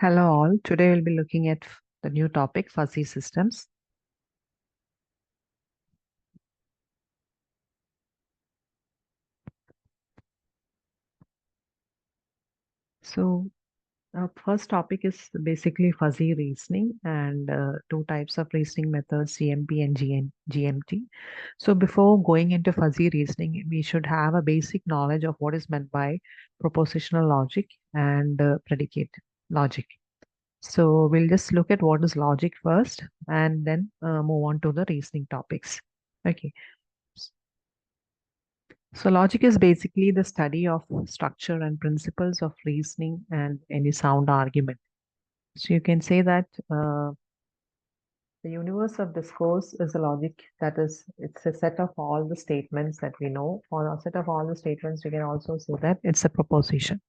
Hello all. Today we'll be looking at the new topic, fuzzy systems. So our first topic is basically fuzzy reasoning and two types of reasoning methods, CMP and GMT. So before going into fuzzy reasoning, we should have a basic knowledge of what is meant by propositional logic and predicate logic. So we'll just look at what is logic first and then move on to the reasoning topics. Okay. So logic is basically the study of structure and principles of reasoning and any sound argument. So you can say that the universe of discourse is a logic that is, it's a set of all the statements that we know, or a set of all the statements. We can also say that it's a proposition.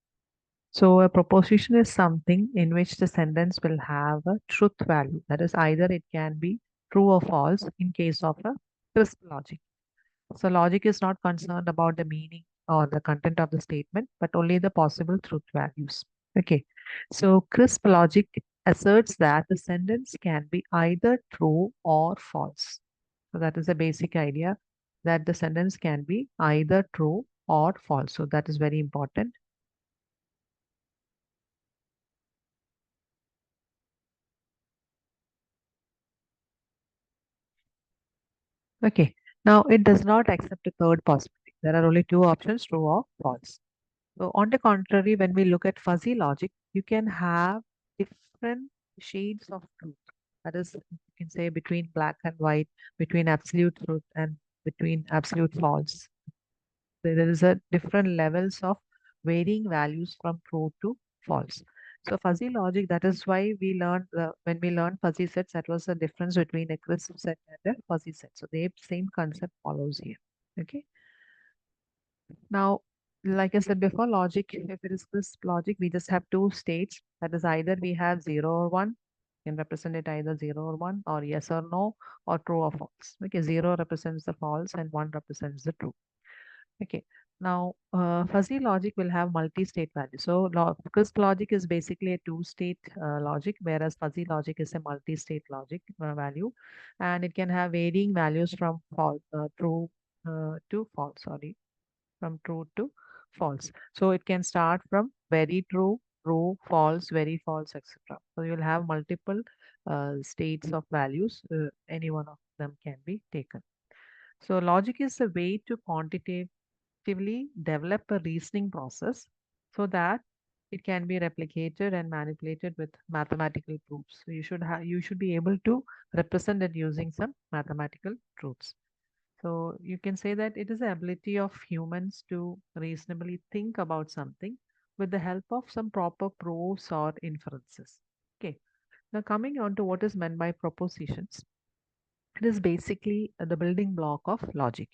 So a proposition is something in which the sentence will have a truth value. That is, either it can be true or false in case of a crisp logic. So logic is not concerned about the meaning or the content of the statement, but only the possible truth values. Okay. So crisp logic asserts that the sentence can be either true or false. So that is the basic idea, that the sentence can be either true or false. So that is very important. Okay. Now it does not accept a third possibility. There are only two options, true or false. So on the contrary, when we look at fuzzy logic, you can have different shades of truth. That is, you can say between black and white, between absolute truth and between absolute false. There is a different levels of varying values from true to false. So fuzzy logic, that is why we learned when we learned fuzzy sets, that was the difference between a crisp set and a fuzzy set. So the same concept follows here. Okay. Now, like I said before, logic, if it is this logic, we just have two states. That is either we have 0 or 1, can represent it either 0 or 1, or yes or no, or true or false. Okay, 0 represents the false and 1 represents the true. Okay, now fuzzy logic will have multi-state value. So crisp logic is basically a two-state logic, whereas fuzzy logic is a multi-state logic value, and it can have varying values from false, true to false. Sorry, from true to false. So it can start from very true, true, false, very false, etc. So you'll have multiple states of values. Any one of them can be taken. So logic is a way to quantitatively develop a reasoning process so that it can be replicated and manipulated with mathematical proofs. So you should be able to represent it using some mathematical truths. So you can say that it is the ability of humans to reasonably think about something with the help of some proper proofs or inferences. Okay. Now coming on to what is meant by propositions. It is basically the building block of logic.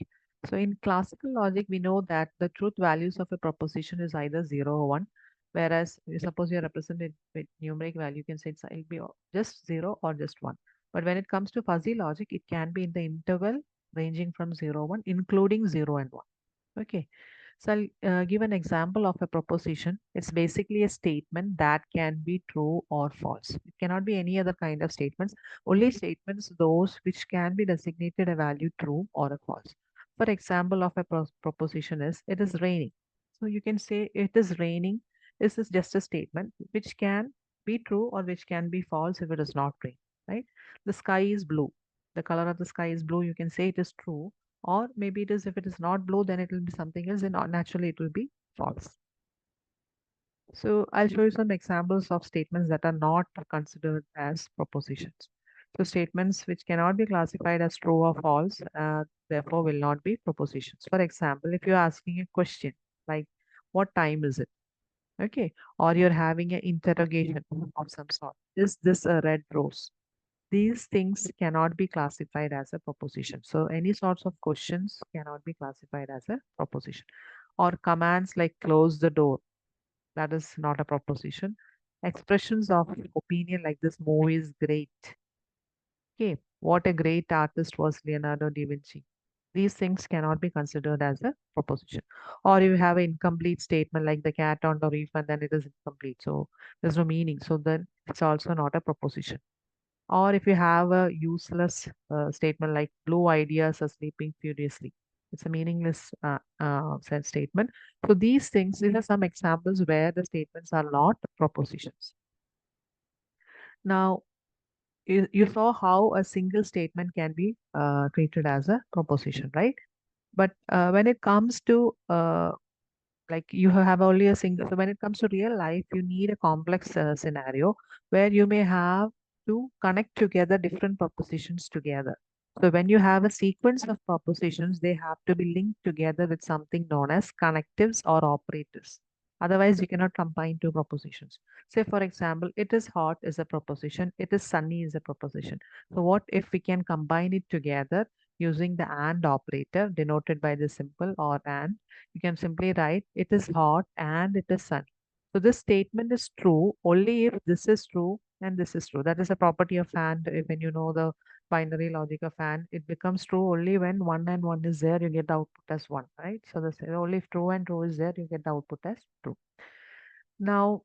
So in classical logic, we know that the truth values of a proposition is either 0 or 1. Whereas suppose you represent it with numeric value, you can say it'll be just 0 or just 1. But when it comes to fuzzy logic, it can be in the interval ranging from 0, 1, including 0 and 1. Okay. So I'll give an example of a proposition. It's basically a statement that can be true or false. It cannot be any other kind of statements. Only statements those which can be designated a value true or a false. For example of a proposition is it is raining. So you can say it is raining. This is just a statement which can be true or which can be false if it is not rain, right? The sky is blue. The color of the sky is blue. You can say it is true, or maybe it is, if it is not blue, then it will be something else, and naturally it will be false. So I'll show you some examples of statements that are not considered as propositions. So statements which cannot be classified as true or false, therefore will not be propositions. For example, if you're asking a question like, what time is it? Okay. Or you're having an interrogation of some sort. Is this a red rose? These things cannot be classified as a proposition. So any sorts of questions cannot be classified as a proposition. Or commands like close the door, that is not a proposition. Expressions of opinion like this movie is great. Okay, what a great artist was Leonardo da Vinci. these things cannot be considered as a proposition. Or you have an incomplete statement like the cat on the refund, then it is incomplete. So there's no meaning. So then it's also not a proposition. Or if you have a useless statement like blue ideas are sleeping furiously, it's a meaningless said statement. So these are some examples where the statements are not propositions. Now, you saw how a single statement can be treated as a proposition, right? But when it comes to like you have only a single, so when it comes to real life, you need a complex scenario where you may have to connect together different propositions together. So when you have a sequence of propositions, they have to be linked together with something known as connectives or operators. Otherwise, you cannot combine two propositions. Say, for example, it is hot is a proposition, it is sunny is a proposition. So what if we can combine it together using the and operator denoted by the symbol or and? You can simply write it is hot and it is sunny. So this statement is true only if this is true and this is true. That is a property of and. When you know the binary logic of and, it becomes true only when one and one is there, you get the output as one, right? So this only if true and true is there, you get the output as true. Now,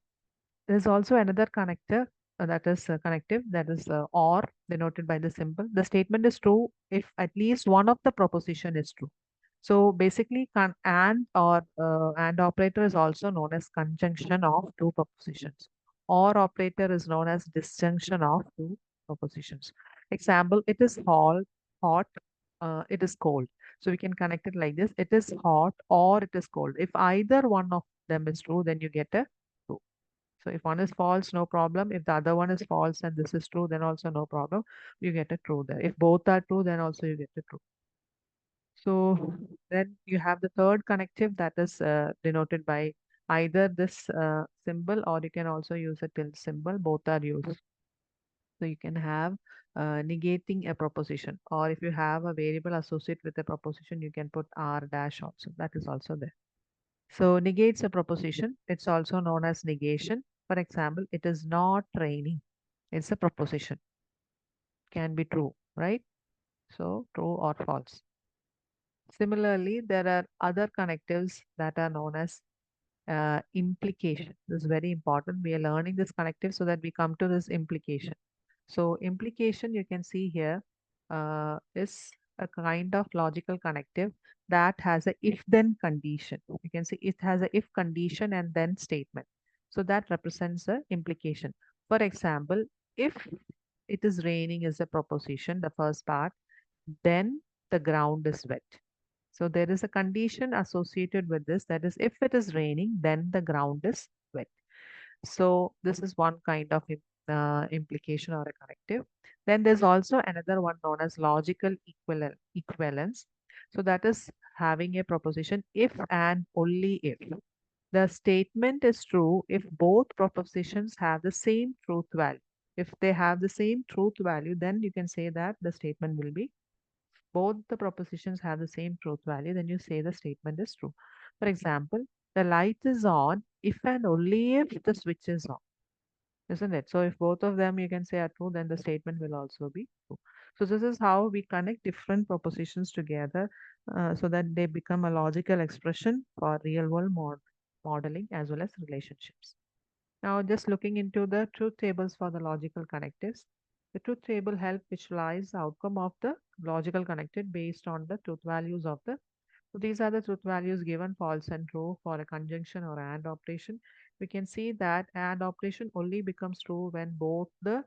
there's also another connector that is connective, that is or denoted by the symbol. The statement is true if at least one of the proposition is true. So basically, and operator is also known as conjunction of two propositions. Or operator is known as disjunction of two propositions. Example: it is hot, it is cold. So we can connect it like this: it is hot or it is cold. If either one of them is true, then you get a true. So if one is false, no problem. If the other one is false and this is true, then also no problem. You get a true there. If both are true, then also you get a true. So then you have the third connective that is denoted by either this symbol, or you can also use a tilde symbol. Both are used. So you can have negating a proposition, or if you have a variable associated with a proposition, you can put r dash also. That is also there. So negates a proposition. It's also known as negation. For example, it is not raining. It's a proposition. Can be true, right? So true or false. Similarly, there are other connectives that are known as implication. This is very important. We are learning this connective so that we come to this implication. So implication, you can see here, is a kind of logical connective that has a if-then condition. You can see it has a if condition and then statement. So that represents a implication. For example, if it is raining is a proposition, the first part, then the ground is wet. So there is a condition associated with this. That is, if it is raining, then the ground is wet. So this is one kind of implication or a connective. Then there's also another one known as logical equivalence. So that is having a proposition if and only if. The statement is true if both propositions have the same truth value. If they have the same truth value, then you can say that the statement will be both the propositions have the same truth value, then you say the statement is true. For example, the light is on if and only if the switch is on, isn't it? So if both of them you can say are true, then the statement will also be true. So this is how we connect different propositions together so that they become a logical expression for real world modeling as well as relationships. Now, just looking into the truth tables for the logical connectives. The truth table help visualize the outcome of the logical connected based on the truth values of the. So these are the truth values given false and true for a conjunction or AND operation. We can see that AND operation only becomes true when both the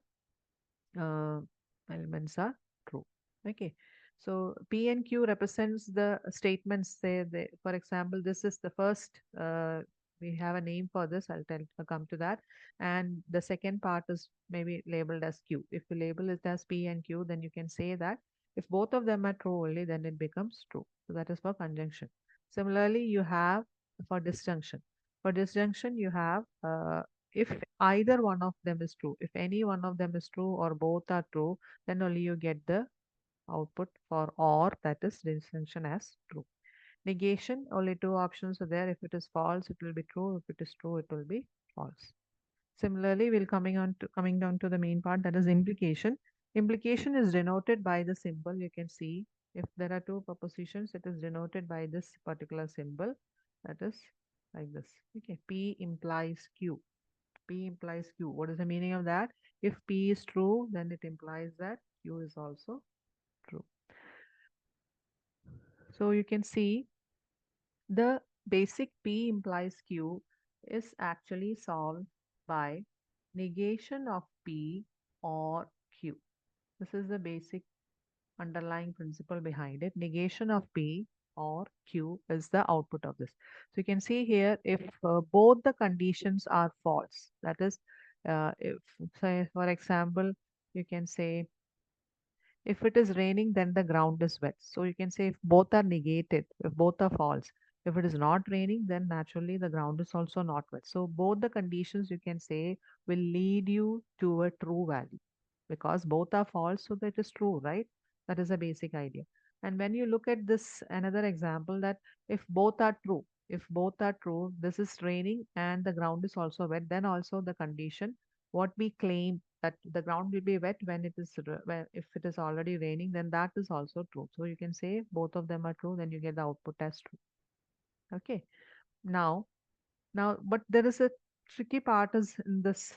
uh, elements are true. Okay. So P and Q represents the statements. Say, for example, this is the first. We have a name for this. I'll come to that. And the second part is maybe labeled as Q. If you label it as P and Q, then you can say that if both of them are true only, then it becomes true. So that is for conjunction. Similarly, you have for disjunction. For disjunction, you have if either one of them is true, if any one of them is true or both are true, then only you get the output for or, that is distinction as true. Negation, only two options are there. If it is false, it will be true. If it is true, it will be false. Similarly, we'll coming down to the main part, that is implication. Implication is denoted by the symbol. You can see If there are two propositions, it is denoted by this particular symbol, that is like this. Okay, P implies Q. P implies Q. What is the meaning of that? If P is true, then it implies that Q is also true. So you can see the basic P implies Q is actually solved by negation of P or Q. This is the basic underlying principle behind it. Negation of P or Q is the output of this. So you can see here if both the conditions are false, that is, if say for example, you can say if it is raining, then the ground is wet. So you can say if both are negated, if both are false. If it is not raining, then naturally the ground is also not wet. So both the conditions you can say will lead you to a true value because both are false, so that is true, right? That is a basic idea. And when you look at this another example that if both are true, this is raining and the ground is also wet, then also the condition what we claim that the ground will be wet when it is if it is already raining, then that is also true. So you can say both of them are true, then you get the output as true. Okay. Now, but there is a tricky part is in this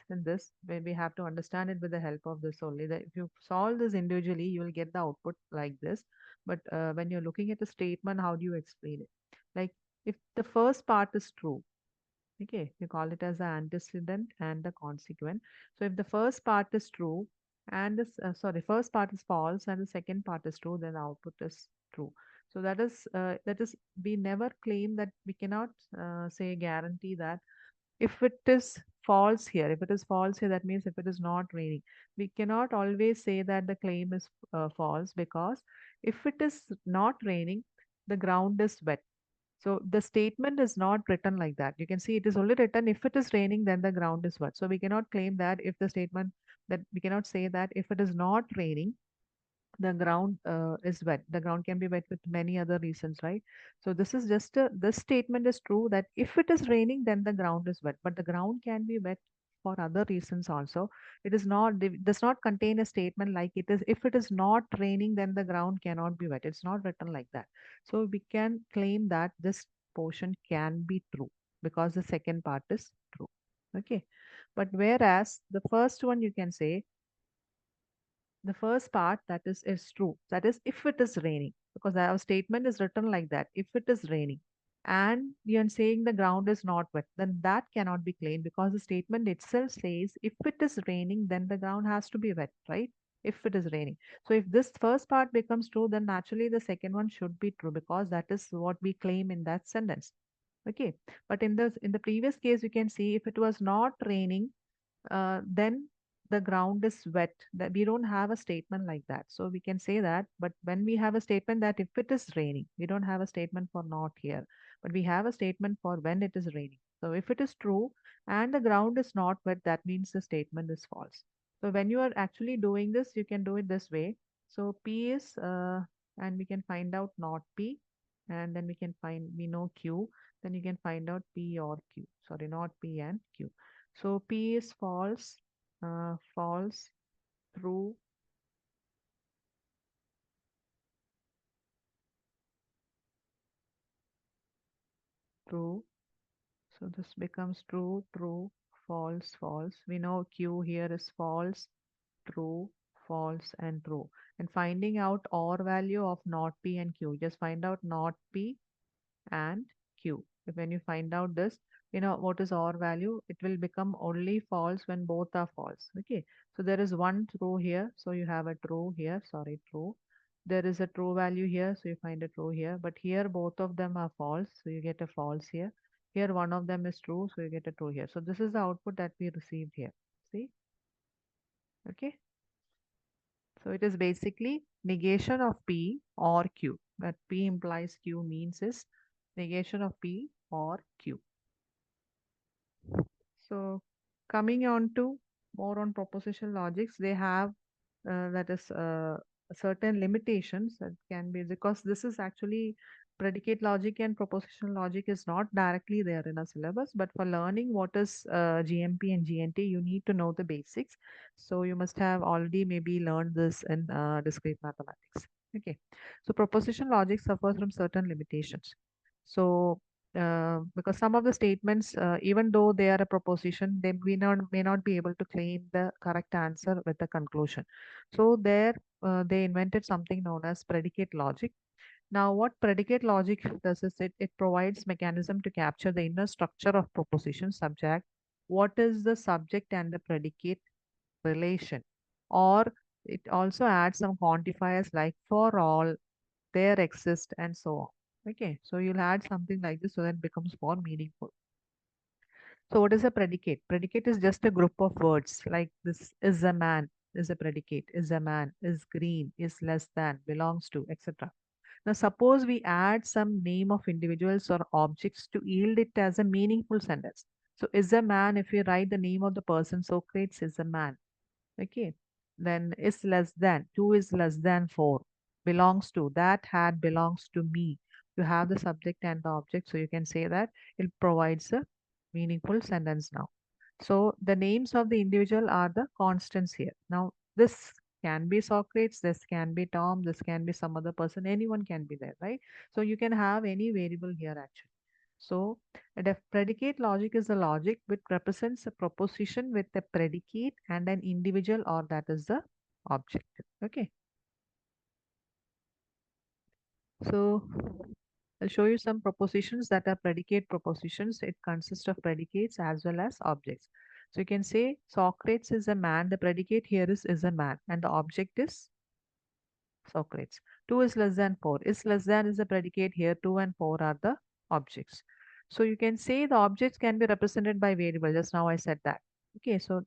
where we have to understand it with the help of this only. That if you solve this individually, you will get the output like this. But when you're looking at a statement, how do you explain it? Like if the first part is true, okay, you call it as the antecedent and the consequent. So if the first part is true and this, sorry, first part is false and the second part is true, then the output is true. So that is we never claim that we cannot say guarantee that if it is false here, if it is false here, that means if it is not raining, we cannot always say that the claim is false because if it is not raining, the ground is wet. So the statement is not written like that. You can see it is only written if it is raining, then the ground is wet. So we cannot claim that if the statement that we cannot say that if it is not raining, the ground is wet. The ground can be wet with many other reasons, right? So this statement is true that if it is raining, then the ground is wet. But the ground can be wet for other reasons also. It is not it does not contain a statement like it is if it is not raining, then the ground cannot be wet. It's not written like that. So we can claim that this portion can be true because the second part is true. Okay. But whereas the first one you can say the first part that is true, that is if it is raining, because our statement is written like that if it is raining and you're saying the ground is not wet, then that cannot be claimed because the statement itself says if it is raining, then the ground has to be wet, right? If it is raining, so if this first part becomes true, then naturally the second one should be true because that is what we claim in that sentence. Okay. But in the previous case you can see if it was not raining, then the ground is wet. That we don't have a statement like that. So we can say that, but when we have a statement that if it is raining, we don't have a statement for not here, but we have a statement for when it is raining. So if it is true and the ground is not wet, that means the statement is false. So when you are actually doing this, you can do it this way. So P is, and we can find out not P, and then we know Q, then you can find out P or Q. Sorry, not P and Q. So P is false, false, true, true. So this becomes true, true, false, false. We know Q here is false, true, false, and true. And finding out OR value of not P and Q. Just find out not P and Q. If when you find out this, you know what is OR value, it will become only false when both are false. Okay. So there is one true here. So you have a true here. Sorry, true. There is a true value here. So you find a true here. But here both of them are false. So you get a false here. Here one of them is true. So you get a true here. So this is the output that we received here. See? Okay. So it is basically negation of P or Q. But P implies Q means is negation of P or Q. So coming on to more on propositional logics, they have that is certain limitations that can be because this is actually predicate logic and propositional logic is not directly there in a syllabus, but for learning what is GMP and GNT, you need to know the basics. So you must have already maybe learned this in discrete mathematics. Okay, so proposition logic suffers from certain limitations. So, because some of the statements, even though they are a proposition, they may not be able to claim the correct answer with the conclusion. So there, they invented something known as predicate logic. Now, what predicate logic does is it provides mechanism to capture the inner structure of proposition subject. What is the subject and the predicate relation? Or it also adds some quantifiers like for all, there exist, and so on. Okay, so you'll add something like this so that it becomes more meaningful. So what is a predicate? Predicate is just a group of words like this is a man is a predicate, is a man, is green, is less than, belongs to, etc. Now suppose we add some name of individuals or objects to yield it as a meaningful sentence. So is a man, if we write the name of the person, Socrates is a man. Okay. Then is less than. 2 is less than 4. Belongs to. That hat belongs to me. You have the subject and the object. So you can say that it provides a meaningful sentence now. So the names of the individual are the constants here. Now this can be Socrates, this can be Tom, this can be some other person, anyone can be there, right? So you can have any variable here actually. So a predicate logic is a logic which represents a proposition with a predicate and an individual, or that is the object. Okay. So I'll show you some propositions that are predicate propositions. It consists of predicates as well as objects. So you can say Socrates is a man. The predicate here is a man, and the object is Socrates. 2 is less than 4. Is less than is the predicate here. 2 and 4 are the objects. So you can say the objects can be represented by variable. Just now I said that. Okay, so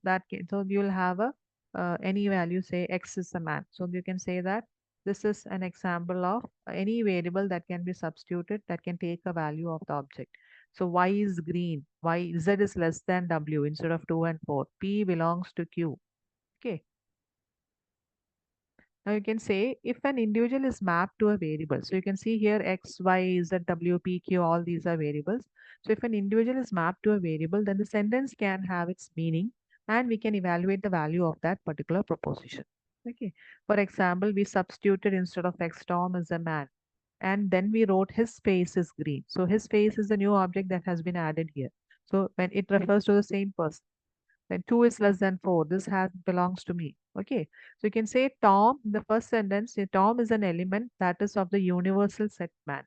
so you'll have a any value, say x is a man. So you can say that this is an example of any variable that can be substituted that can take a value of the object. So y is green. Z is less than w instead of 2 and 4. P belongs to q. Okay. Now you can say if an individual is mapped to a variable. So you can see here x, y, z, w, p, q, all these are variables. So if an individual is mapped to a variable, then the sentence can have its meaning and we can evaluate the value of that particular proposition. Okay. For example, we substituted instead of x, Tom is a man. And then we wrote his face is green. So his face is the new object that has been added here. So when it refers to the same person, then 2 is less than 4. This has belongs to me. Okay. So you can say Tom, in the first sentence, Tom is an element that is of the universal set man.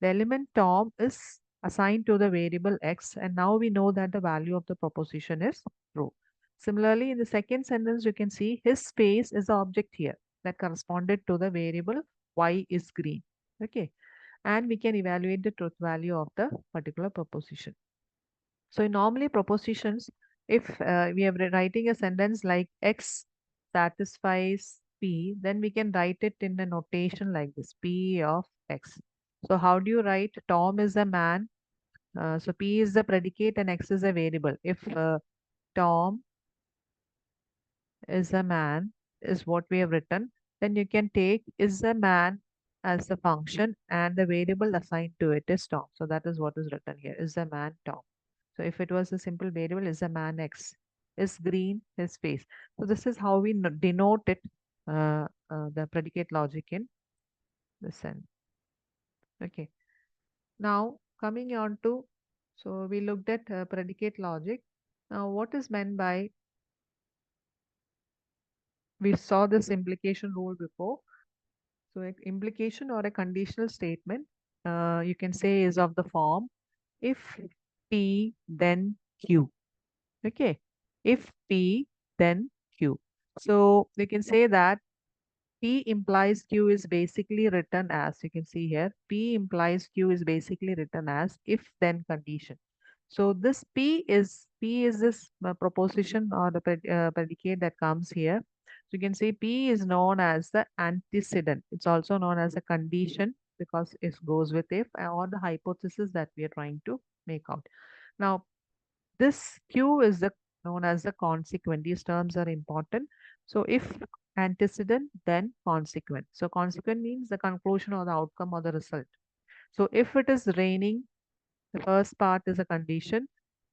The element Tom is assigned to the variable x, and now we know that the value of the proposition is true. Similarly, in the second sentence, you can see his face is the object here that corresponded to the variable y is green. Okay. And we can evaluate the truth value of the particular proposition. So normally propositions, if we are writing a sentence like X satisfies P, then we can write it in a notation like this, P of X. So how do you write Tom is a man? So P is the predicate and X is a variable. If Tom is a man is what we have written, then you can take is a man as a function and the variable assigned to it is Tom. So that is what is written here, is a man Tom. So if it was a simple variable, is a man X, is green his face. So this is how we denote it, the predicate logic in the sense. Okay. Now coming on to, so we looked at predicate logic. Now what is meant by, we saw this implication rule before. So an implication or a conditional statement, you can say is of the form, if P then Q. Okay. If P then Q. So you can say that P implies Q is basically written as, you can see here, P implies Q is basically written as if then condition. So this P is this proposition or the predicate that comes here. So you can say P is known as the antecedent. It's also known as a condition because it goes with if or the hypothesis that we are trying to make out. Now this Q is the known as the consequent. These terms are important. So if antecedent, then consequent. So consequent means the conclusion or the outcome or the result. So if it is raining, the first part is a condition,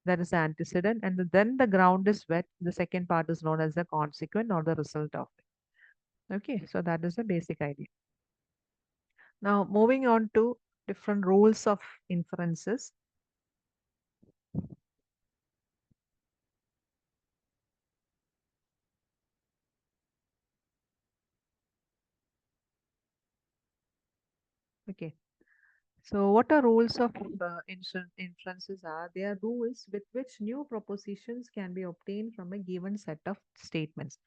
that is the antecedent, and then the ground is wet. The second part is known as the consequent or the result of it. Okay, so that is the basic idea. Now, moving on to different rules of inferences. Okay, so what are rules of inferences are? They are rules with which new propositions can be obtained from a given set of statements.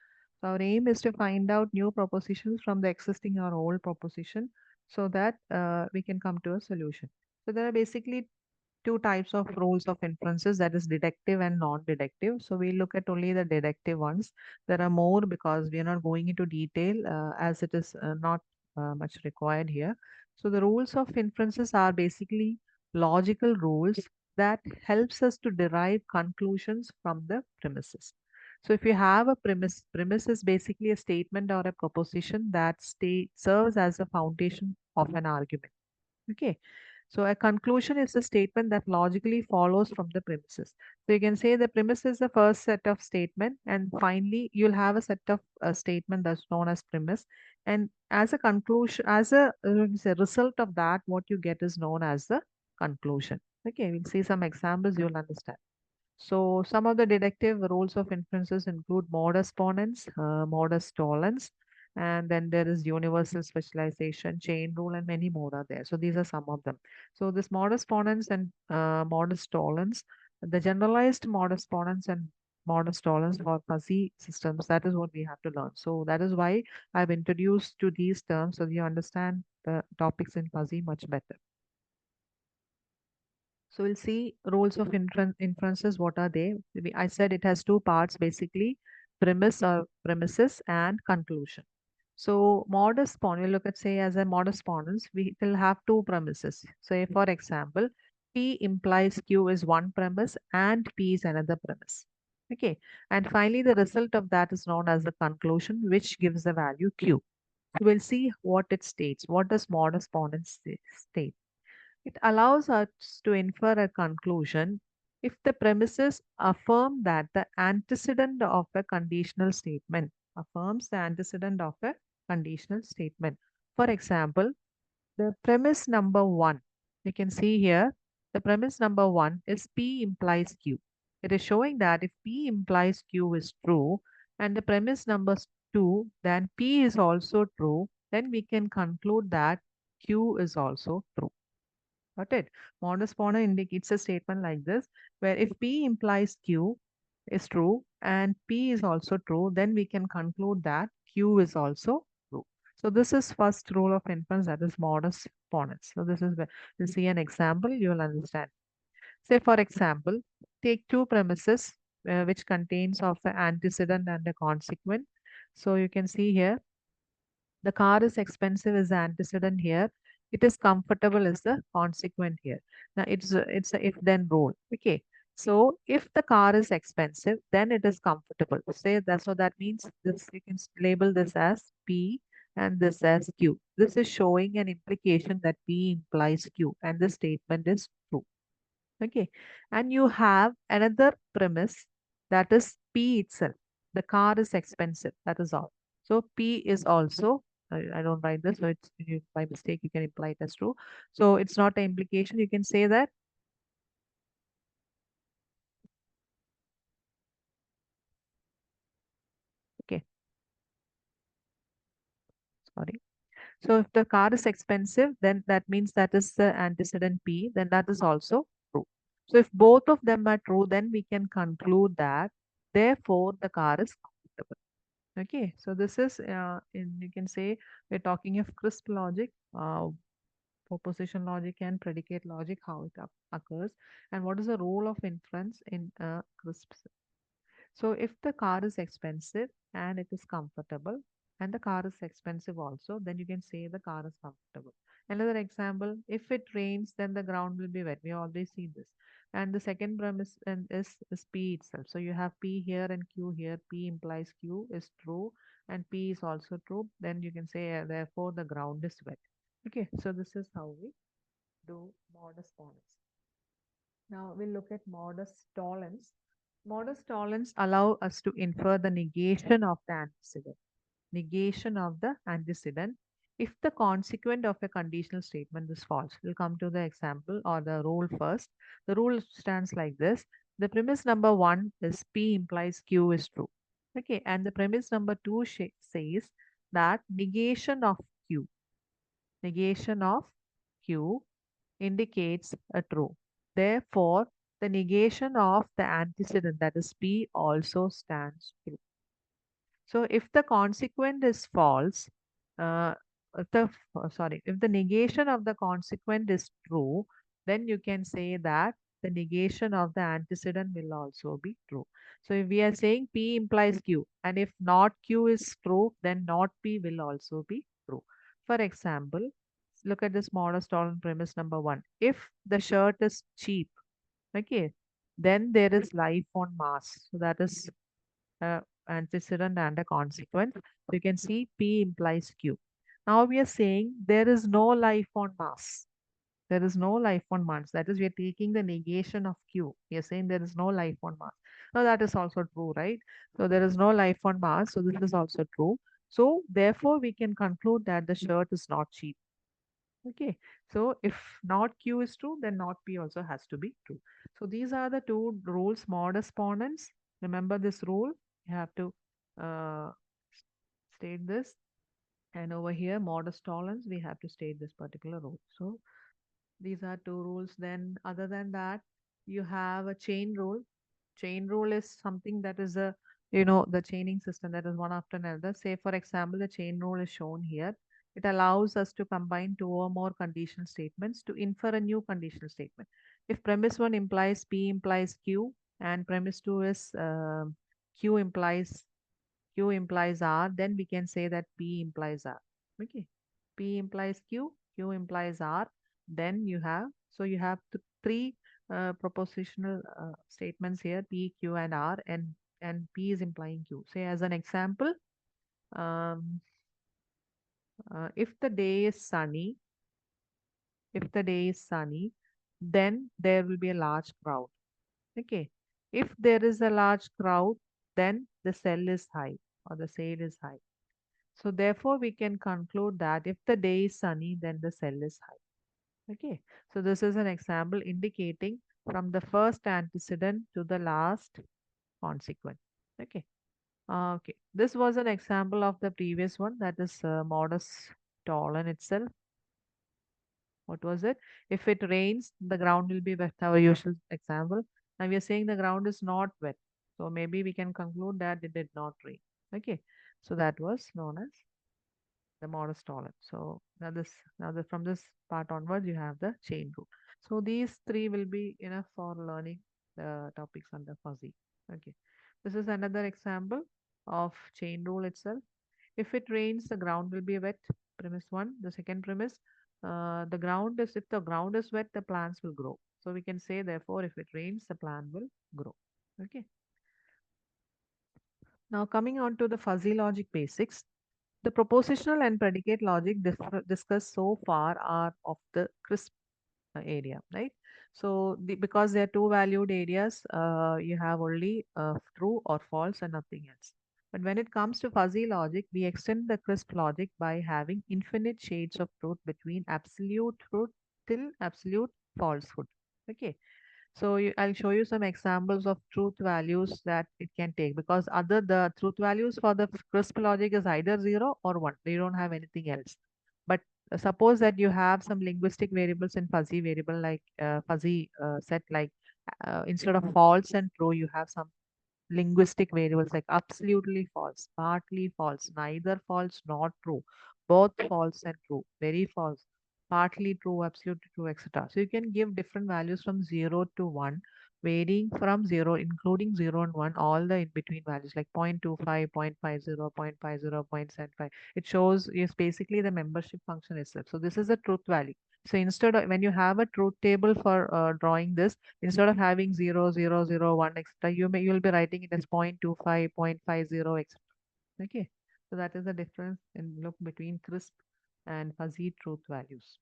So our aim is to find out new propositions from the existing or old proposition so that we can come to a solution. So there are basically two types of rules of inferences, that is deductive and non-deductive. So we look at only the deductive ones. There are more because we are not going into detail as it is not much required here. So the rules of inferences are basically logical rules that helps us to derive conclusions from the premises. So if you have a premise is basically a statement or a proposition that serves as a foundation of an argument. Okay. So a conclusion is a statement that logically follows from the premises. So you can say the premise is the first set of statement, and finally you'll have a set of statement that's known as premise. And as a conclusion, as a result of that, what you get is known as the conclusion. Okay, we'll see some examples, you'll understand. So some of the deductive rules of inferences include modus ponens, modus tollens, and then there is universal specialization, chain rule, and many more are there. So these are some of them. So this modus ponens and modus tollens, the generalized modus ponens and modus tollens for fuzzy systems, that is what we have to learn. So that is why I've introduced to these terms so you understand the topics in fuzzy much better. So we'll see rules of inferences. What are they? I said it has two parts basically, premise or premises and conclusion. So modus ponens, we look at say as a modus ponens, we will have two premises. Say for example, P implies Q is one premise and P is another premise. Okay. And finally, the result of that is known as the conclusion, which gives the value Q. So we'll see what it states. What does modus ponens state? It allows us to infer a conclusion if the premises affirm that the antecedent of a conditional statement affirms the antecedent of a conditional statement. For example, the premise number one, you can see here, the premise number one is P implies Q. It is showing that if P implies Q is true and the premise number two, then P is also true, then we can conclude that Q is also true. Got it? Modus ponens indicates a statement like this, where if P implies Q is true and P is also true, then we can conclude that Q is also true. So this is first rule of inference, that is modus ponens. So this is where you see an example, you will understand. Say for example, take two premises which contains of an antecedent and a consequent. So you can see here the car is expensive is the antecedent here. It is comfortable is the consequent here. Now it's a if then rule. Okay. So if the car is expensive, then it is comfortable. Say that so that means this you can label this as P and this as Q. This is showing an implication that P implies Q and the statement is true. Okay. And you have another premise that is P itself. The car is expensive. That is all. So P is also, I don't write this, so it's by mistake, you can imply it as true. So it's not an implication. You can say that. Okay. Sorry. So if the car is expensive, then that means that is the antecedent P, then that is also true. So if both of them are true, then we can conclude that therefore the car is comfortable. Okay, so this is you can say we're talking of crisp logic, proposition logic, and predicate logic, how it occurs, and what is the role of inference in crisp. So if the car is expensive and it is comfortable, and the car is expensive also, then you can say the car is comfortable. Another example, if it rains, then the ground will be wet. We already see this. And the second premise is P itself. So you have P here and Q here. P implies Q is true and P is also true. Then you can say, therefore, the ground is wet. Okay, so this is how we do modus ponens. Now we'll look at modus tollens. Modus tollens allow us to infer the negation of the antecedent. negation of the antecedent if the consequent of a conditional statement is false. We'll come to the example or the rule first. The rule stands like this. The premise number one is P implies Q is true. Okay, and the premise number two says that negation of Q indicates a true. Therefore, the negation of the antecedent, that is P, also stands true. So if the consequent is false, uh, if the negation of the consequent is true, then you can say that the negation of the antecedent will also be true. So if we are saying P implies Q, and if not Q is true, then not P will also be true. For example, look at this modest tolerant premise number one. If the shirt is cheap, okay, then there is life on Mars. So that is antecedent and a consequence. So you can see P implies Q. Now we are saying there is no life on Mars. There is no life on Mars. That is, we are taking the negation of Q. We are saying there is no life on Mars. Now that is also true, right? So there is no life on Mars. So this is also true. So therefore, we can conclude that the shirt is not cheap. Okay, so if not Q is true, then not P also has to be true. So these are the two rules, modus ponens. Remember this rule. You have to uh, state this. And over here, modus tollens, we have to state this particular rule. So these are two rules. Then other than that, you have a chain rule. Chain rule is something that is a, the chaining system that is one after another. Say, for example, the chain rule is shown here. It allows us to combine two or more conditional statements to infer a new conditional statement. If premise one implies P implies Q and premise two is Q implies R, then we can say that P implies R. Okay. P implies Q, Q implies R. Then you have three propositional statements here, P, Q, and R, and P is implying Q. Say as an example, um, if the day is sunny, then there will be a large crowd. Okay. If there is a large crowd, then the sell is high or the sale is high. So therefore, we can conclude that if the day is sunny, then the sell is high. Okay. So this is an example indicating from the first antecedent to the last consequent. Okay. Okay. This was an example of the previous one, that is modus tollens itself. What was it? If it rains, the ground will be wet. Our usual example. Now we are saying the ground is not wet. So maybe we can conclude that it did not rain. Okay. So that was known as the modus tollens. So from this part onwards, you have the chain rule. So these three will be enough for learning the topics under fuzzy. Okay. This is another example of chain rule itself. If it rains, the ground will be wet. Premise one. The second premise, if the ground is wet, the plants will grow. So we can say, therefore, if it rains, the plant will grow. Okay. Now coming on to the fuzzy logic basics. The propositional and predicate logic discussed so far are of the crisp area, right? So because there are two valued areas, you have only true or false and nothing else. But when it comes to fuzzy logic, we extend the crisp logic by having infinite shades of truth between absolute truth till absolute falsehood. Okay. So I'll show you some examples of truth values that it can take, because the truth values for the crisp logic is either 0 or 1. They don't have anything else. But suppose that you have some linguistic variables in fuzzy variable like fuzzy set, like instead of false and true, you have some linguistic variables like absolutely false, partly false, neither false nor true, both false and true, very false, partly true, absolutely true, etc. So you can give different values from 0 to 1, varying from 0, including 0 and 1, all the in between values like 0.25, 0.50, 0.50, 0.75. It shows is basically the membership function itself. So this is a truth value. So instead of when you have a truth table for drawing this, instead of having 0, 0, 0, 1, etc., you'll be writing it as 0.25, 0.50, etc. Okay. So that is the difference in look between crisp and fuzzy truth values.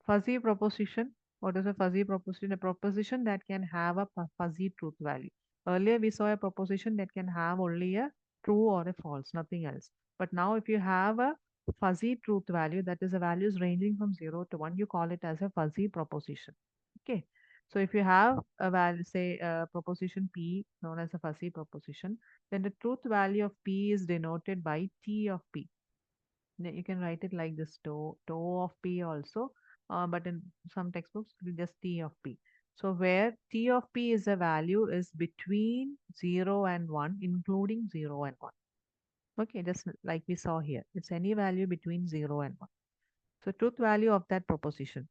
Fuzzy proposition. What is a fuzzy proposition? A proposition that can have a fuzzy truth value. Earlier we saw a proposition that can have only a true or a false, nothing else. But now if you have a fuzzy truth value, that is the values ranging from 0 to 1, you call it as a fuzzy proposition. Okay. So if you have a value, say proposition P known as a fuzzy proposition, then the truth value of P is denoted by T of P. You can write it like this, tau of P also, but in some textbooks, it will just T of P. So where T of P is a value is between 0 and 1, including 0 and 1. Okay, just like we saw here. It's any value between 0 and 1. So truth value of that proposition.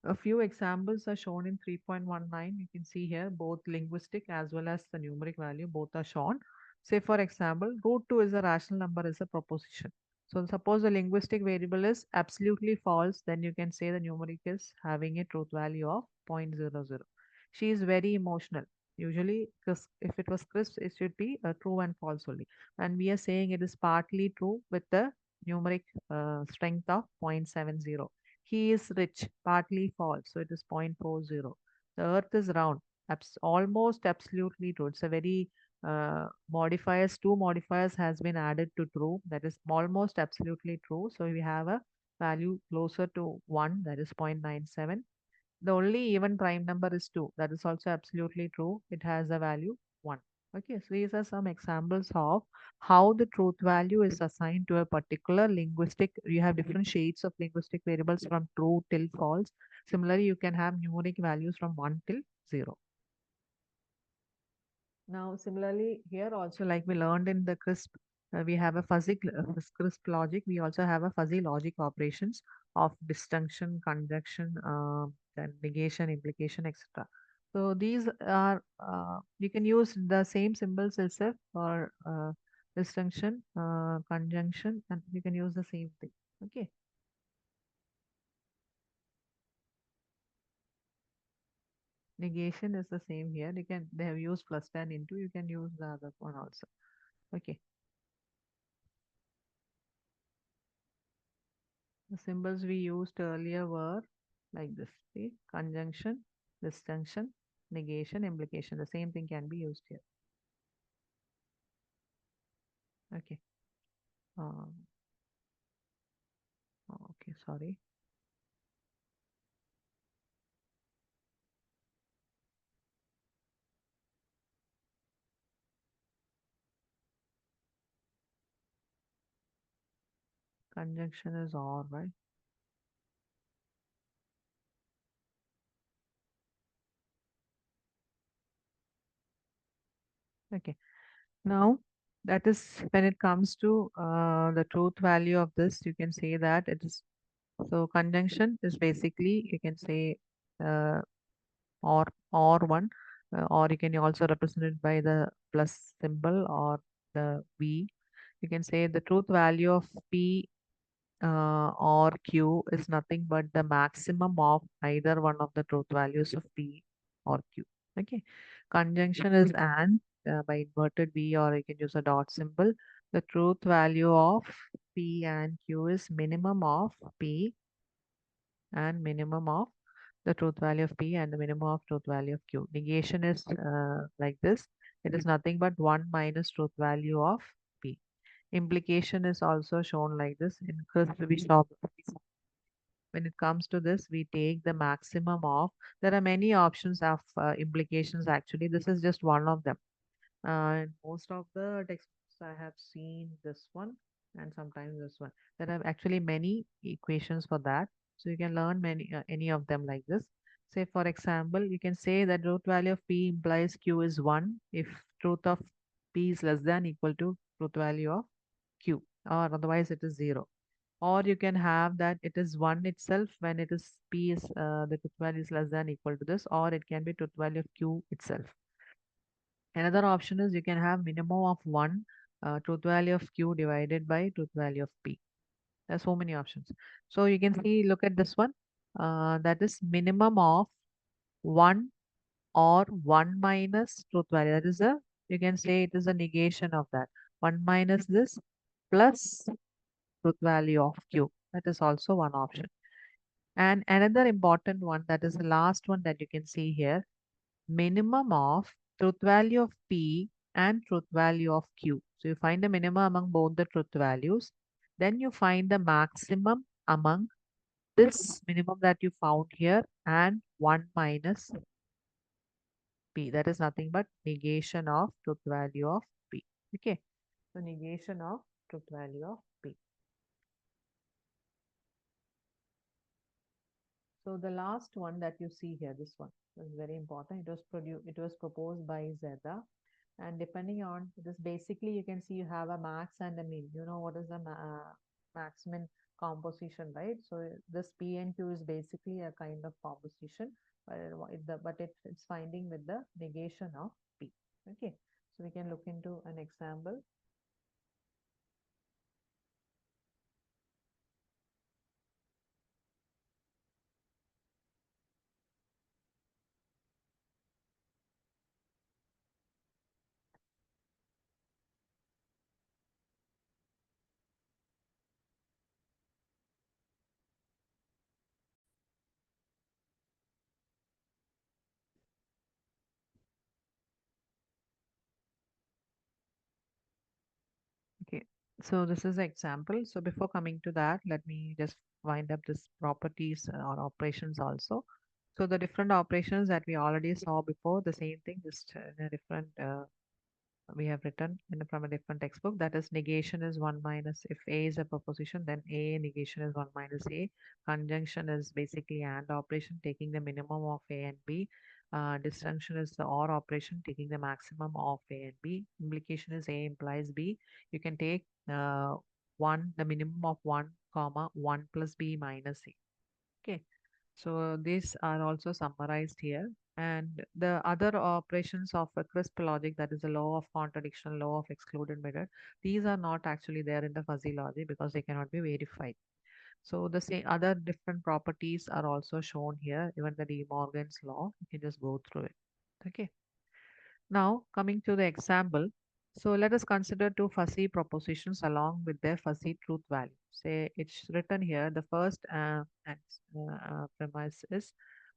A few examples are shown in 3.19. You can see here both linguistic as well as the numeric value, both are shown. Say for example, root 2 is a rational number, is a proposition. So suppose the linguistic variable is absolutely false, then you can say the numeric is having a truth value of 0.00. She is very emotional. Usually, if it was crisp, it should be true and false only. And we are saying it is partly true with the numeric strength of 0.70. He is rich, partly false, so it is 0.40. The earth is round, almost absolutely true. It's a very modifiers, two modifiers has been added to true, that is almost absolutely true. So we have a value closer to 1, that is 0.97. The only even prime number is 2. That is also absolutely true. It has a value 1. Okay, so these are some examples of how the truth value is assigned to a particular linguistic. You have different shades of linguistic variables from true till false. Similarly, you can have numeric values from 1 till 0. Now, similarly, here also, like we learned in the CRISP, we have a CRISP logic. We also have a fuzzy logic operations of disjunction, conjunction, then negation, implication, etc. So these are, you can use the same symbols itself for disjunction, conjunction, and you can use the same thing. Okay. Negation is the same here. They have used plus 10 into, you can use the other one also. Okay. The symbols we used earlier were like this. See, conjunction, disjunction, negation, implication. The same thing can be used here. Okay. Um, okay, sorry. Conjunction is or, right? Okay. Now, that is when it comes to the truth value of this, you can say that it is, so conjunction is basically, you can say uh, or one, or you can also represent it by the plus symbol or the V. You can say the truth value of P or Q is nothing but the maximum of either one of the truth values of P or Q. Okay. Conjunction is and by inverted V, or you can use a dot symbol. The truth value of P and Q is minimum of P and minimum of the truth value of P and the minimum of truth value of Q. Negation is like this. It is nothing but 1 minus truth value of P. Implication is also shown like this. In CRISP, when it comes to this, we take the maximum of, there are many options of implications actually. This is just one of them. In most of the textbooks, I have seen this one and sometimes this one. There are actually many equations for that. So you can learn any of them like this. Say, for example, you can say that root value of P implies Q is 1 if truth of P is less than equal to truth value of Q, or otherwise it is 0. Or you can have that it is 1 itself when it is P is the truth value is less than equal to this, or it can be truth value of Q itself. Another option is you can have minimum of 1 truth value of Q divided by truth value of P. There are so many options. So you can see, look at this one. That is minimum of 1 or 1 minus truth value. That is you can say it is a negation of that. 1 minus this plus truth value of Q. That is also one option. And another important one, that is the last one that you can see here, minimum of truth value of P and truth value of Q. So you find the minimum among both the truth values. Then you find the maximum among this minimum that you found here and 1 minus P. That is nothing but negation of truth value of P. Okay. So negation of truth value of P. So the last one that you see here, this one is very important. It was proposed by Zeta, and depending on this, basically you can see you have a max and a min. You know what is the max min composition, right? So this P and Q is basically a kind of composition, but it's finding with the negation of P. Okay, so we can look into an example. Okay, so this is the example. So before coming to that, let me just wind up this properties or operations also. So the different operations that we already saw before, the same thing, just in a different we have written from a different textbook. That is negation is 1 minus, if A is a proposition, then A negation is 1 minus A. Conjunction is basically AND operation taking the minimum of A and B. Disjunction is the OR operation taking the maximum of A and B. Implication is A implies B. You can take the minimum of 1 comma 1 plus B minus A. Okay. So these are also summarized here. And the other operations of a crisp logic, that is the law of contradiction, law of excluded method, these are not actually there in the fuzzy logic because they cannot be verified. So the same other different properties are also shown here, even the De Morgan's law. You can just go through it. Okay. Now, coming to the example, so let us consider two fuzzy propositions along with their fuzzy truth value. Say it's written here, the first premise is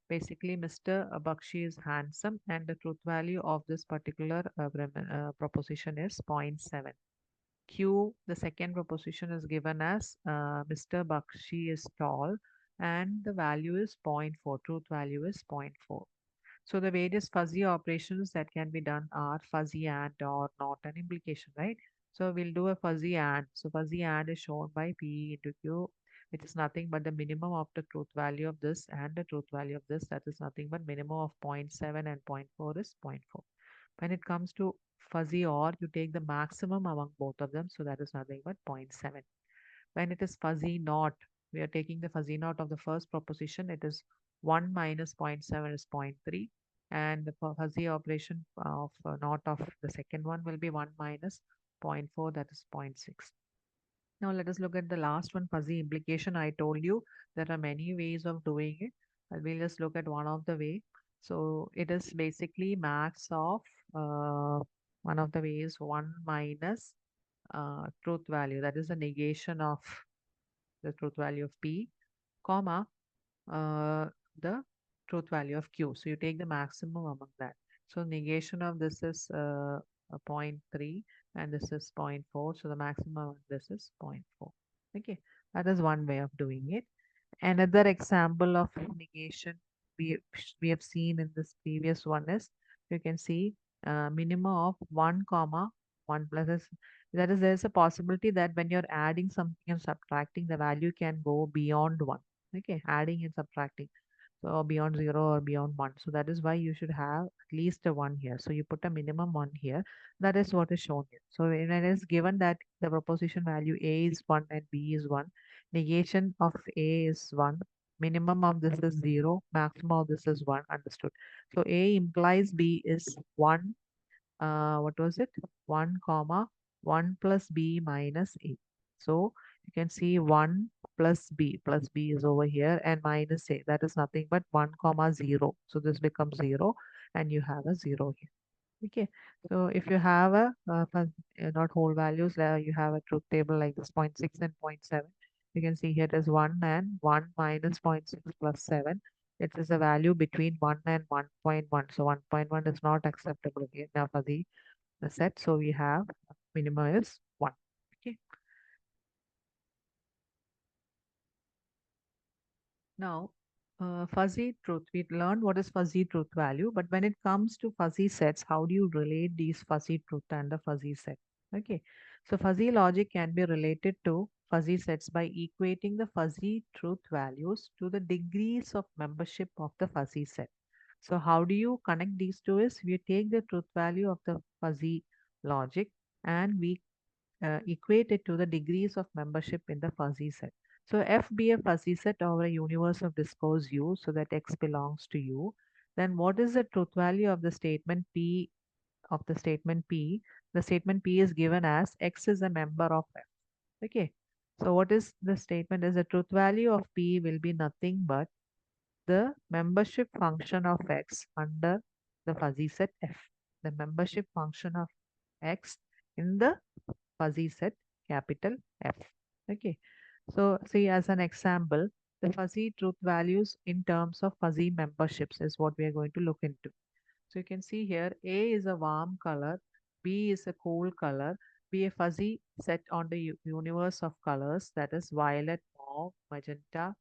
basically Mr. Bakshi is handsome and the truth value of this particular proposition is zero point 0.7. Q, the second proposition is given as Mr. Bakshi is tall and the value is zero point 0.4, truth value is zero point 0.4. So the various fuzzy operations that can be done are fuzzy and or not an implication, right? So we'll do a fuzzy and. So fuzzy and is shown by P into Q, which is nothing but the minimum of the truth value of this and the truth value of this. That is nothing but minimum of 0.7 and zero point 0.4 is zero point 0.4. When it comes to fuzzy or, you take the maximum among both of them. So that is nothing but zero point 0.7. When it is fuzzy not, we are taking the fuzzy not of the first proposition. It is 1 minus zero point 0.7 is zero point 0.3. And the fuzzy operation of not of the second one will be 1 minus zero point 0.4, that is zero point 0.6. Now let us look at the last one, fuzzy implication. I told you there are many ways of doing it. We'll just look at one of the way. So it is basically max of uh, one of the ways 1 minus truth value. That is the negation of the truth value of P, comma, uh, the truth value of Q. So you take the maximum among that. So negation of this is a 0.3 and this is zero point 0.4. So the maximum of this is zero point 0.4. Okay, that is one way of doing it. Another example of negation we, we have seen in this previous one is, you can see minimum of 1 comma 1 plus is, that is, there's a possibility that when you're adding something and subtracting, the value can go beyond 1. Okay, adding and subtracting, so beyond 0 or beyond 1. So that is why you should have at least a 1 here. So you put a minimum 1 here. That is what is shown here. So when it is given that the proposition value A is 1 and B is 1, negation of A is 1, minimum of this is 0, maximum of this is 1. Understood. So A implies B is 1, what was it? 1 comma 1 plus B minus A. So you can see 1 plus B is over here and minus A. That is nothing but 1 comma 0. So this becomes 0 and you have a 0 here. Okay, so if you have not whole values, you have a truth table like this, zero point 0.6 and zero point 0.7. You can see here it is 1 and 1 minus zero point 0.6 plus 7. It is a value between 1 and 1.1. So 1.1 is not acceptable here now for the the set. So we have minimum is 1. Okay. Now, fuzzy truth. We learned what is fuzzy truth value, but when it comes to fuzzy sets, how do you relate these fuzzy truth and the fuzzy set? Okay, so fuzzy logic can be related to fuzzy sets by equating the fuzzy truth values to the degrees of membership of the fuzzy set. So how do you connect these two is we take the truth value of the fuzzy logic and we equate it to the degrees of membership in the fuzzy set. So F be a fuzzy set over a universe of discourse U so that X belongs to U. Then what is the truth value of the statement P of the statement P? The statement P is given as X is a member of F. Okay. So what is the statement is the truth value of P will be nothing but the membership function of X under the fuzzy set F. The membership function of X in the fuzzy set capital F. Okay. So see as an example, the fuzzy truth values in terms of fuzzy memberships is what we are going to look into. So you can see here A is a warm color, B is a cool color, be a fuzzy set on the universe of colors that is violet, mauve, magenta,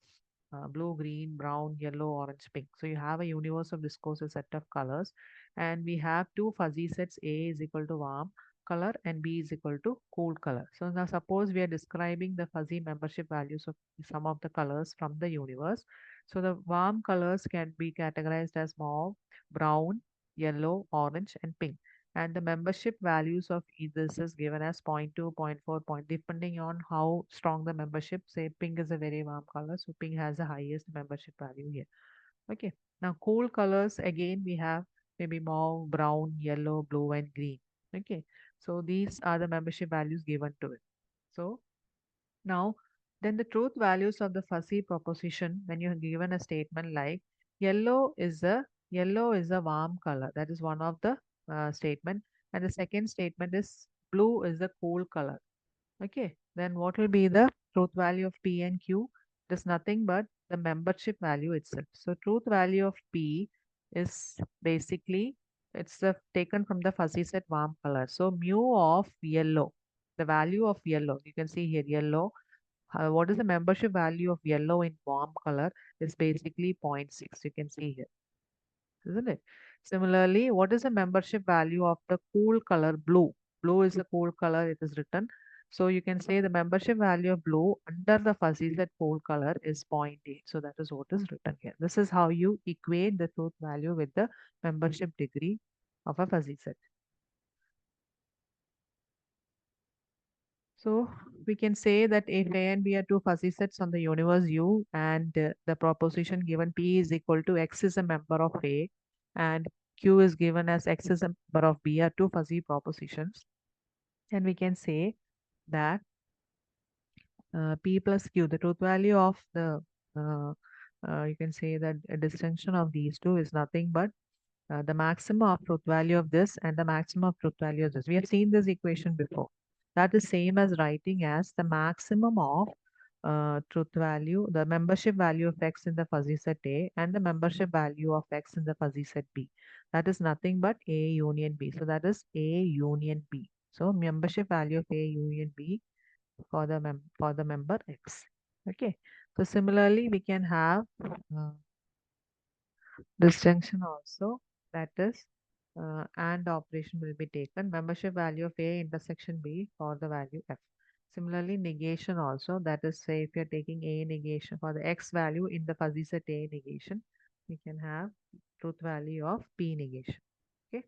blue, green, brown, yellow, orange, pink. So you have a universe of discourse, a set of colors, and we have two fuzzy sets. A is equal to warm color and B is equal to cool color. So now suppose we are describing the fuzzy membership values of some of the colors from the universe. So the warm colors can be categorized as mauve, brown, yellow, orange, and pink. And the membership values of this is given as zero point 0.2, zero point 0.4, point, depending on how strong the membership. Say pink is a very warm color, so pink has the highest membership value here. Okay. Now cool colors again we have maybe mauve, brown, yellow, blue, and green. Okay. So these are the membership values given to it. So now, then the truth values of the fuzzy proposition when you are given a statement like yellow is a warm color. That is one of the statement, and the second statement is blue is a cool color. Okay, then what will be the truth value of P and Q? It is nothing but the membership value itself. So truth value of P is basically it's taken from the fuzzy set warm color. So mu of yellow, the value of yellow, you can see here yellow. What is the membership value of yellow in warm color is basically zero point 0.6. You can see here, isn't it? Similarly, what is the membership value of the cool color blue? Blue is the cool color, it is written. So you can say the membership value of blue under the fuzzy set cool color is zero point 0.8. So that is what is written here. This is how you equate the truth value with the membership degree of a fuzzy set. So we can say that if A and B are two fuzzy sets on the universe U and the proposition given P is equal to X is a member of A and Q is given as X is a member of B are two fuzzy propositions. And we can say that P plus Q, the truth value of the, you can say that a distinction of these two is nothing but the maximum of truth value of this and the maximum of truth value of this. We have seen this equation before. That is same as writing as the maximum of truth value, the membership value of X in the fuzzy set A and the membership value of X in the fuzzy set B. That is nothing but A union B. So that is A union B. So membership value of A union B for the member X. Okay. So similarly, we can have disjunction also, that is and operation will be taken membership value of A intersection B for the value F. Similarly, negation also, that is say if you're taking A negation for the X value in the fuzzy set A negation, we can have truth value of P negation. Okay.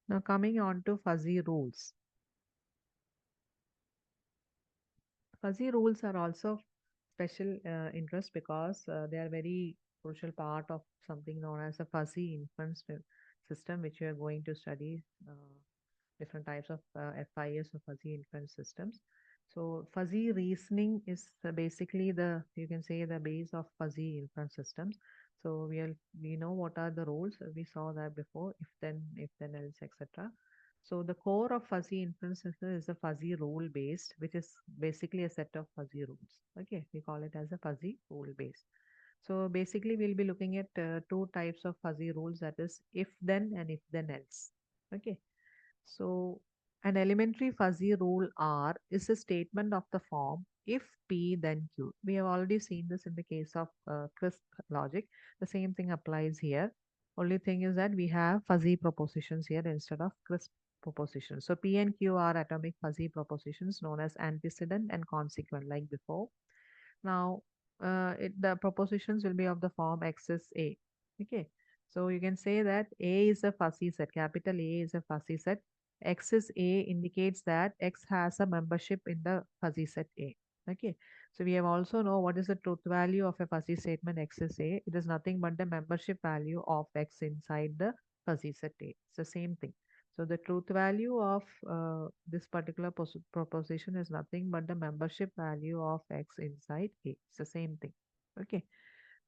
Now coming on to fuzzy rules. Fuzzy rules are also special interest because they are very crucial part of something known as a fuzzy inference system, which we are going to study different types of FIS or fuzzy inference systems. So fuzzy reasoning is basically the, you can say, the base of fuzzy inference systems. So we know what are the rules. We saw that before, if then else, etc. So the core of fuzzy inference system is a fuzzy rule based, which is basically a set of fuzzy rules. Okay, we call it as a fuzzy rule based. So basically, we'll be looking at two types of fuzzy rules, that is if then and if then else. Okay. So an elementary fuzzy rule R is a statement of the form if P then Q. We have already seen this in the case of crisp logic. The same thing applies here. Only thing is that we have fuzzy propositions here instead of crisp propositions. So P and Q are atomic fuzzy propositions known as antecedent and consequent like before. Now, the propositions will be of the form X is A. Okay. So you can say that A is a fuzzy set. Capital A is a fuzzy set. X is A indicates that X has a membership in the fuzzy set A. Okay. So we have also know what is the truth value of a fuzzy statement X is A. It is nothing but the membership value of X inside the fuzzy set A. It's the same thing. So the truth value of this particular proposition is nothing but the membership value of X inside A. It's the same thing. Okay.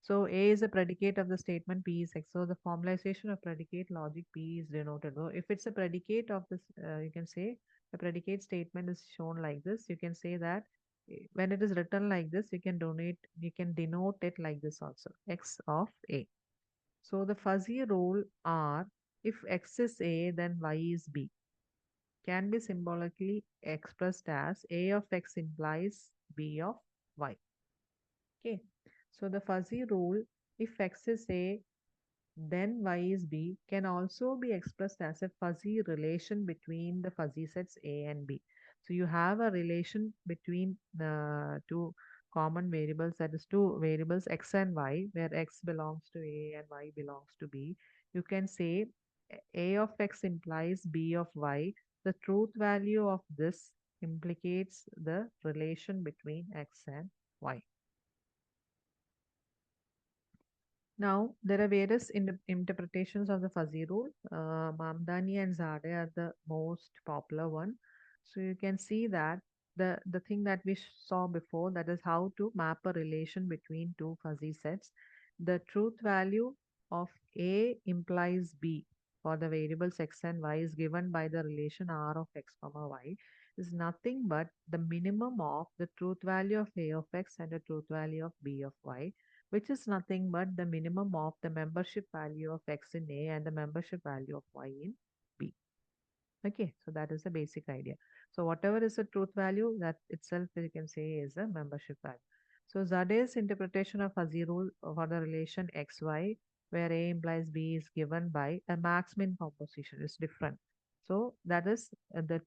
So A is a predicate of the statement P is X. So the formalization of predicate logic P is denoted. So if it's a predicate of this, you can say the predicate statement is shown like this. You can say that when it is written like this, you can denote it like this also. X of A. So the fuzzy rule R, if X is A, then Y is B can be symbolically expressed as A of X implies B of Y. Okay. So the fuzzy rule, if X is A, then Y is B, can also be expressed as a fuzzy relation between the fuzzy sets A and B. So you have a relation between the two common variables, that is two variables X and Y, where X belongs to A and Y belongs to B. You can say A of X implies B of Y. The truth value of this implicates the relation between X and Y. Now, there are various interpretations of the fuzzy rule. Mamdani and Zade are the most popular one. So you can see that the thing that we saw before, that is how to map a relation between two fuzzy sets. The truth value of A implies B for the variables X and Y is given by the relation R of X comma Y is nothing but the minimum of the truth value of A of X and the truth value of B of Y, which is nothing but the minimum of the membership value of X in A and the membership value of Y in B. Okay, so that is the basic idea. So whatever is the truth value, that itself you can say is a membership value. So Zade's interpretation of fuzzy rule for the relation XY, where A implies B is given by a max-min composition is different. So that is the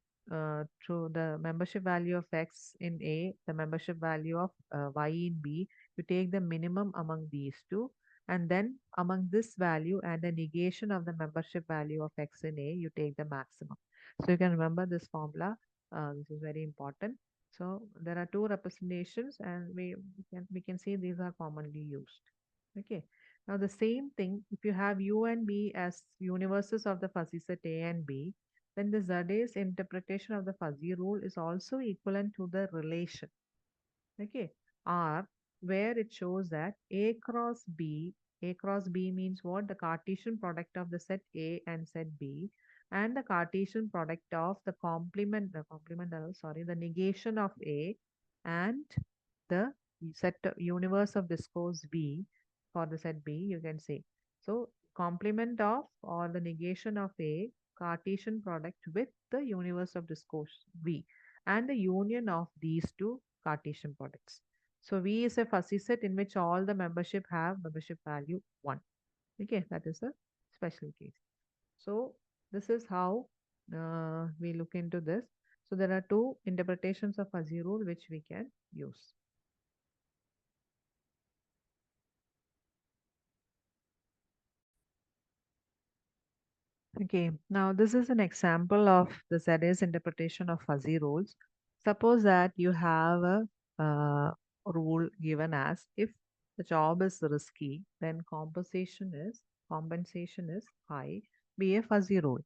through the membership value of X in A, the membership value of Y in B, you take the minimum among these two, and then among this value and the negation of the membership value of X in A, you take the maximum. So you can remember this formula. This is very important. So there are two representations, and we can see these are commonly used. Okay. Now the same thing, if you have U and B as universes of the fuzzy set A and B, then the Zades interpretation of the fuzzy rule is also equivalent to the relation. Okay. R, where it shows that A cross B means what? The Cartesian product of the set A and set B, and the Cartesian product of the negation of A and the set universe of discourse B for the set B, you can say. So complement of or the negation of A Cartesian product with the universe of discourse V and the union of these two Cartesian products. So V is a fuzzy set in which all the membership have membership value 1. Okay, that is a special case. So this is how we look into this. So there are two interpretations of fuzzy rule which we can use. Okay, now this is an example of the ZA's interpretation of fuzzy rules. Suppose that you have a rule given as if the job is risky, then compensation is high, be a fuzzy rule.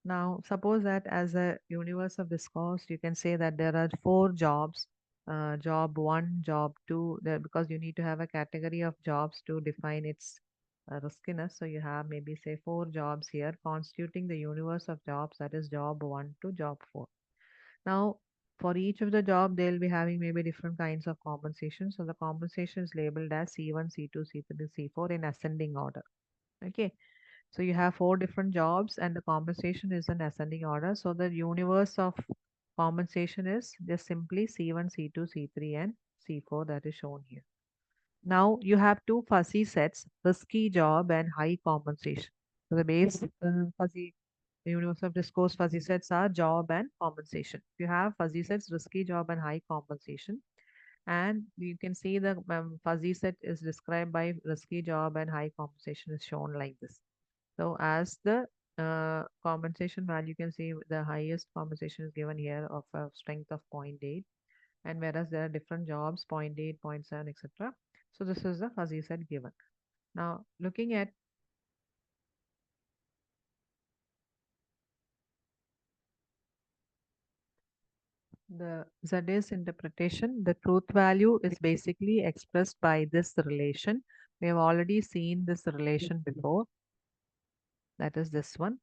Now, suppose that as a universe of discourse, you can say that there are four jobs, job one, job two, there because you need to have a category of jobs to define its riskiness. So you have maybe say four jobs here constituting the universe of jobs, that is job one to job four. Now, for each of the job, they'll be having maybe different kinds of compensation. So the compensation is labeled as C1, C2, C3, C4 in ascending order. Okay. So you have four different jobs and the compensation is in ascending order. So the universe of compensation is just simply C1, C2, C3 and C4 that is shown here. Now you have two fuzzy sets, risky job and high compensation. So the base fuzzy the universe of discourse fuzzy sets are job and compensation. You have fuzzy sets, risky job and high compensation. And you can see the fuzzy set is described by risky job and high compensation is shown like this. So as the compensation value, you can see the highest compensation is given here of a strength of zero point 0.8, and whereas there are different jobs 0.8, 0.7, etc. So this is the fuzzy set given. Now looking at the Zadeh's interpretation, the truth value is basically expressed by this relation. We have already seen this relation before. That is this one.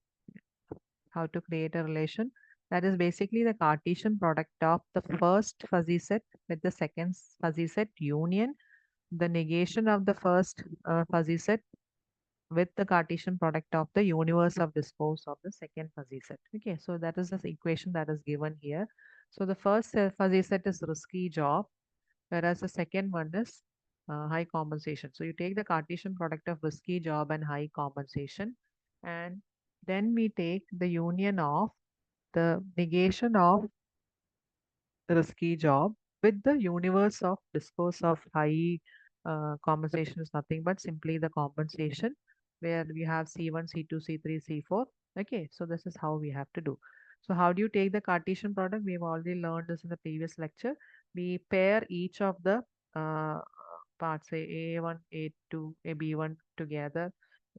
How to create a relation. That is basically the Cartesian product of the first fuzzy set with the second fuzzy set union, the negation of the first fuzzy set with the Cartesian product of the universe of discourse of the second fuzzy set. Okay, so that is the equation that is given here. So the first fuzzy set is risky job, whereas the second one is high compensation. So you take the Cartesian product of risky job and high compensation, and then we take the union of the negation of risky job with the universe of discourse of high compensation is nothing but simply the compensation where we have C1, C2, C3, C4. Okay, so this is how we have to do. So how do you take the Cartesian product? We've already learned this in the previous lecture. We pair each of the uh, parts, say A1, A2, A B1 together,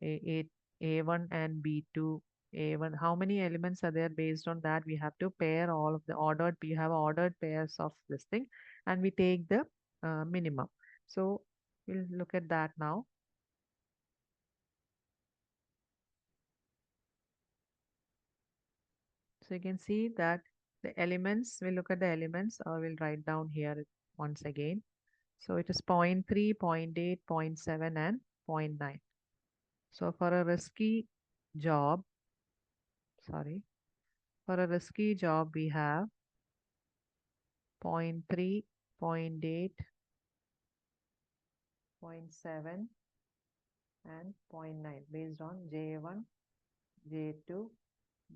A1 and B2 A1. How many elements are there? Based on that, we have to pair all of the ordered. We have ordered pairs of this thing, and we take the minimum. So we'll look at that now. So you can see that the elements, we'll look at the elements, or we'll write down here once again. So it is 0.3, 0.8, 0.8, 0.7, and 0.9. So for a risky job, sorry, for a risky job, we have 0.3, 0.8, zero point 0.7, and zero point 0.9 based on J1, J2,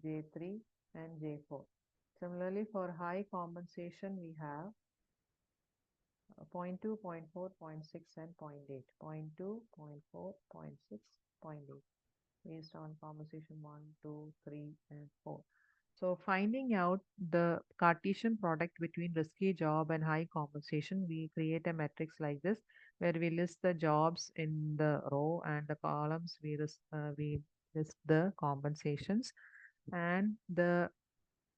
J3, and J4. Similarly, for high compensation, we have 0.2, 0.4, 0.6, and 0.8. 0.2, 0.4, 0.6, 0.8 based on compensation 1, 2, 3, and 4. So finding out the Cartesian product between risky job and high compensation, we create a matrix like this where we list the jobs in the row and the columns we list the compensations, and the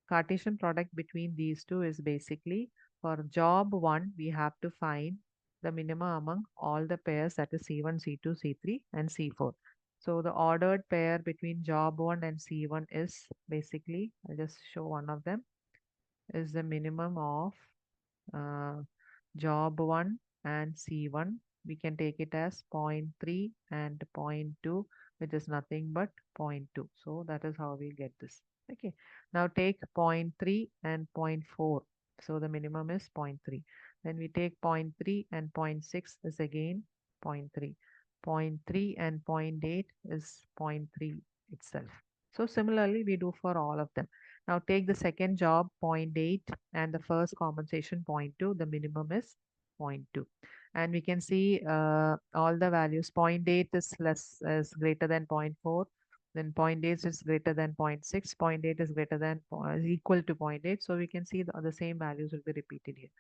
Cartesian product between these two is basically for job 1 we have to find the minimum among all the pairs, that is C1, C2, C3, and C4. So the ordered pair between job 1 and C1 is basically, I'll just show one of them, is the minimum of uh, job 1 and C1. We can take it as zero point 0.3 and zero point 0.2, which is nothing but zero point 0.2. So that is how we get this. Okay. Now take zero point 0.3 and zero point 0.4. So the minimum is zero point 0.3. Then we take zero point 0.3 and zero point 0.6 is again zero point 0.3. 0.3 and zero point 0.8 is zero point 0.3 itself. So similarly, we do for all of them. Now take the second job 0.8 and the first compensation 0.2. The minimum is 0.2. And we can see all the values. 0.8 is greater than 0.4. Then 0.8 is greater than 0.6. 0.8 is greater than is equal to 0.8. So we can see the same values will be repeated here.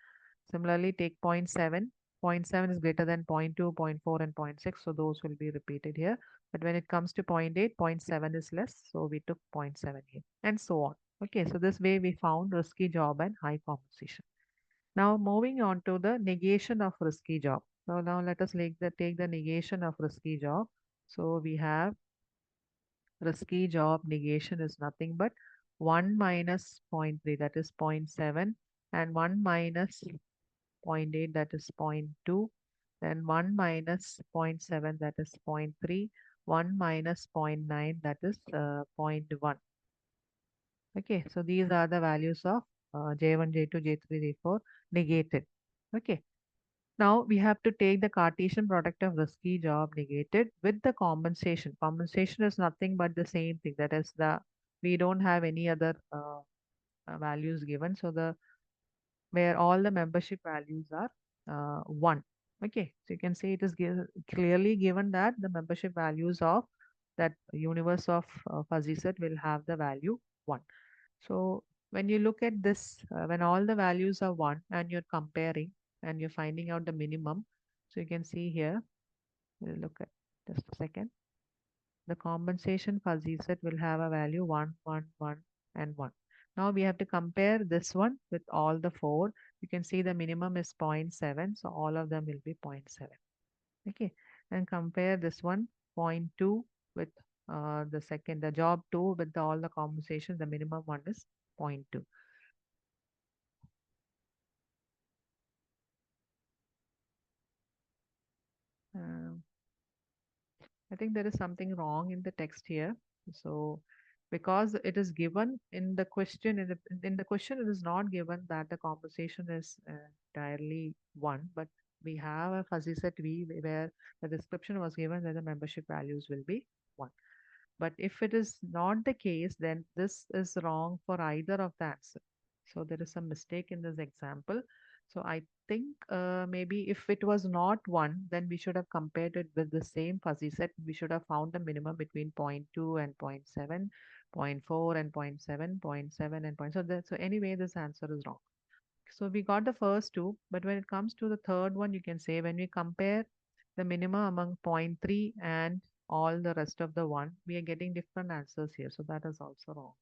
Similarly, take 0.7. 0.7 is greater than 0.2, 0.4, and 0.6. So those will be repeated here. But when it comes to 0.8, 0.7 is less. So we took 0.7 here and so on. Okay, so this way we found risky job and high compensation. Now moving on to the negation of risky job. So now let us take the negation of risky job. So we have risky job negation is nothing but 1 minus 0.3, that is 0.7, and 1 minus 0.8, that is 0.2, then 1 minus 0.7, that is 0.3, 1 minus 0.9, that is zero point 0.1. Okay, so these are the values of J1, J2, J3, J4 negated. Okay, now we have to take the Cartesian product of risky job negated with the compensation. Compensation is nothing but the same thing. That is we don't have any other values given. So where all the membership values are 1. Okay, so you can see it is clearly given that the membership values of that universe of fuzzy set will have the value 1. So when you look at this, when all the values are 1 and you're comparing and you're finding out the minimum, so you can see here, we'll look at just a second. The compensation fuzzy set will have a value 1, 1, 1, and 1. Now we have to compare this one with all the 4. You can see the minimum is 0.7, so all of them will be 0.7. Okay, and compare this one 0.2 with the job 2 with all the compensation. The minimum one is 0.2. Um, I think there is something wrong in the text here. So, because it is given in the question, in the question, it is not given that the compensation is entirely 1, but we have a fuzzy set V where the description was given that the membership values will be 1. But if it is not the case, then this is wrong for either of the answer. So there is some mistake in this example. So I think maybe if it was not 1, then we should have compared it with the same fuzzy set. We should have found the minimum between zero point 0.2 and 0.7, zero point 0.4 and 0.7, 0.7 and point. So anyway, this answer is wrong. So we got the first two, but when it comes to the third one, you can say when we compare the minimum among zero point 0.3 and all the rest of the one, we are getting different answers here. So that is also wrong.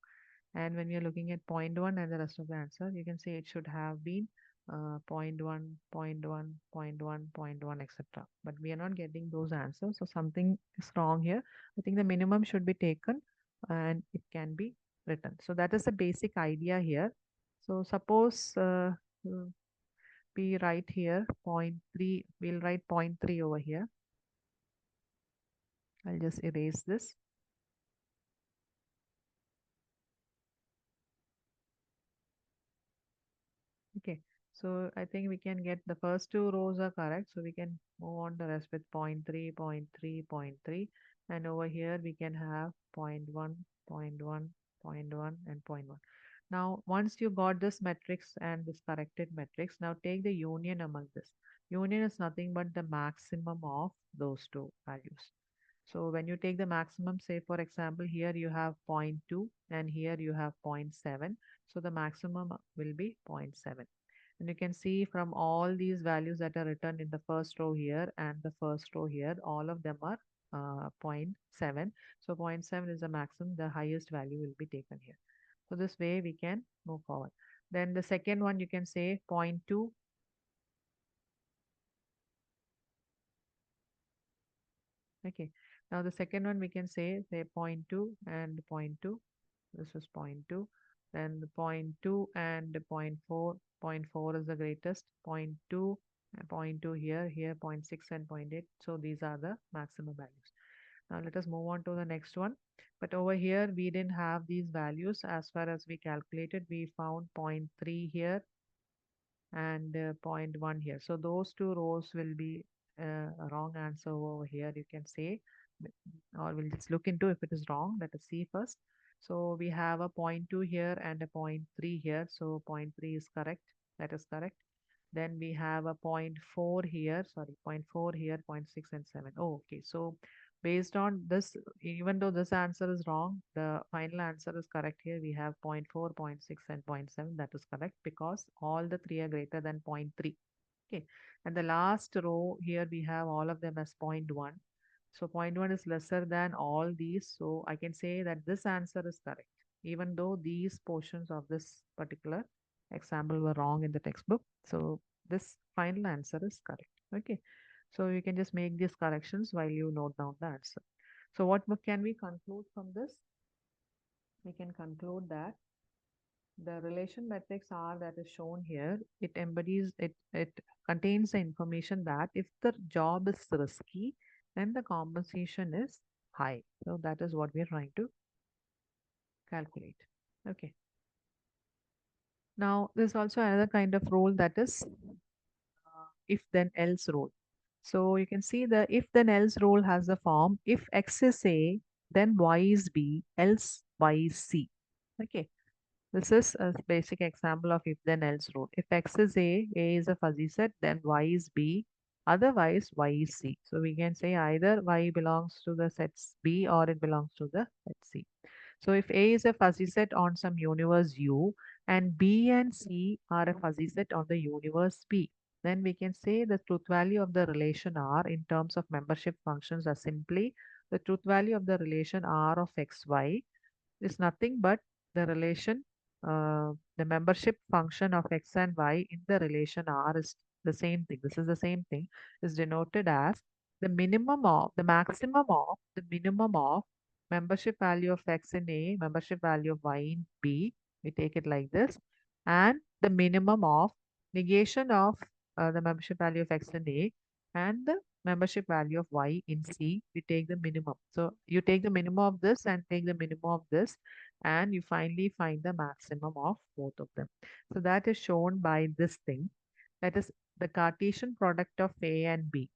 And when you're looking at zero point 0.1 and the rest of the answer, you can say it should have been zero point 0.1, zero point 0.1, zero point 0.1, zero point 0.1, etc. But we are not getting those answers. So something is wrong here. I think the minimum should be taken and it can be written. So that is the basic idea here. So suppose uh, we write here zero point 0.3, we'll write zero point 0.3 over here. I'll just erase this. Okay, so I think we can get the first two rows are correct. So we can move on the rest with 0 0.3, 0 0.3, 0 0.3. And over here we can have 0 0.1, 0 0.1, 0 0.1, and 0 0.1. Now, once you got this matrix and this corrected matrix, now take the union among this. Union is nothing but the maximum of those two values. So when you take the maximum, say for example, here you have 0 0.2 and here you have 0 0.7. So the maximum will be 0 0.7. And you can see from all these values that are written in the first row here and the first row here, all of them are 0.7. So 0.7 is the maximum, the highest value will be taken here. So this way we can move forward. Then the second one you can say 0 0.2. Okay. Now the second one we can say 0.2 and 0.2. This is zero point 0.2. Then the 0.2 and the 0.4. 0.4 is the greatest. 0.2 and 0.2 here, here 0.6 and 0.8. So these are the maximum values. Now let us move on to the next one. But over here we didn't have these values as far as we calculated. We found 0 point 0.3 here and 0 point 0.1 here. So those two rows will be a wrong answer over here, you can say, or we'll just look into if it is wrong. Let us see first. So we have a 0 point 0.2 here and a 0 point 0.3 here. So 0 point 0.3 is correct. That is correct. Then we have a 0 point 0.4 here, sorry, 0 point 0.4 here, 0.6 and 7. Oh, okay. So based on this, even though this answer is wrong, the final answer is correct here. We have 0 point 0.4, 0 0.6 and 0 0.7. That is correct because all the three are greater than 0 0.3. Okay. And the last row here, we have all of them as 0 0.1. So 0 0.1 is lesser than all these. So I can say that this answer is correct, even though these portions of this particular example were wrong in the textbook. So this final answer is correct. Okay. So you can just make these corrections while you note down the answer. So what can we conclude from this? We can conclude that the relation matrix R that is shown here, it contains the information that if the job is risky, then the compensation is high. So that is what we are trying to calculate. Okay. Now, there's also another kind of rule that is if then else rule. So you can see the if then else rule has the form if X is A, then Y is B, else Y is C. Okay. This is a basic example of if then else rule. If X is A is a fuzzy set, then Y is B, otherwise Y is C. So we can say either Y belongs to the sets B or it belongs to the set C. So if A is a fuzzy set on some universe U and B and C are a fuzzy set on the universe P, then we can say the truth value of the relation R in terms of membership functions are simply the truth value of the relation R of XY is nothing but the relation, the membership function of X and Y in the relation R is the same thing. This is the same thing is denoted as the maximum of the minimum of membership value of X in A, membership value of Y in B. We take it like this. And the minimum of negation of the membership value of X in A and the membership value of Y in C, we take the minimum. So you take the minimum of this and take the minimum of this, and you finally find the maximum of both of them. So that is shown by this thing. That is the Cartesian product of A and B.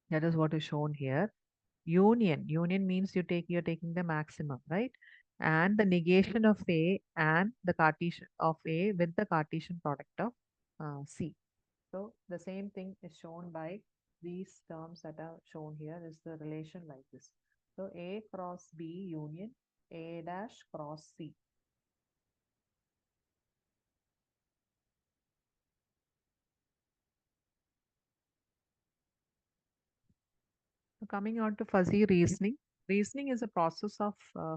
That is what is shown here. Union means you're taking the maximum, right? And the negation of A and the Cartesian of A with the Cartesian product of C. So the same thing is shown by these terms that are shown here is the relation like this. So A cross B union A dash cross C. So coming on to fuzzy reasoning. Reasoning is a process of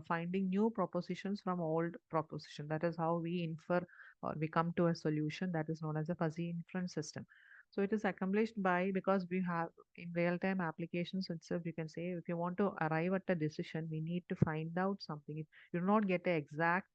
finding new propositions from old proposition. That is how we infer or we come to a solution that is known as a fuzzy inference system. So it is accomplished by because we have in real-time applications itself, you can say if you want to arrive at a decision, we need to find out something. If you do not get the exact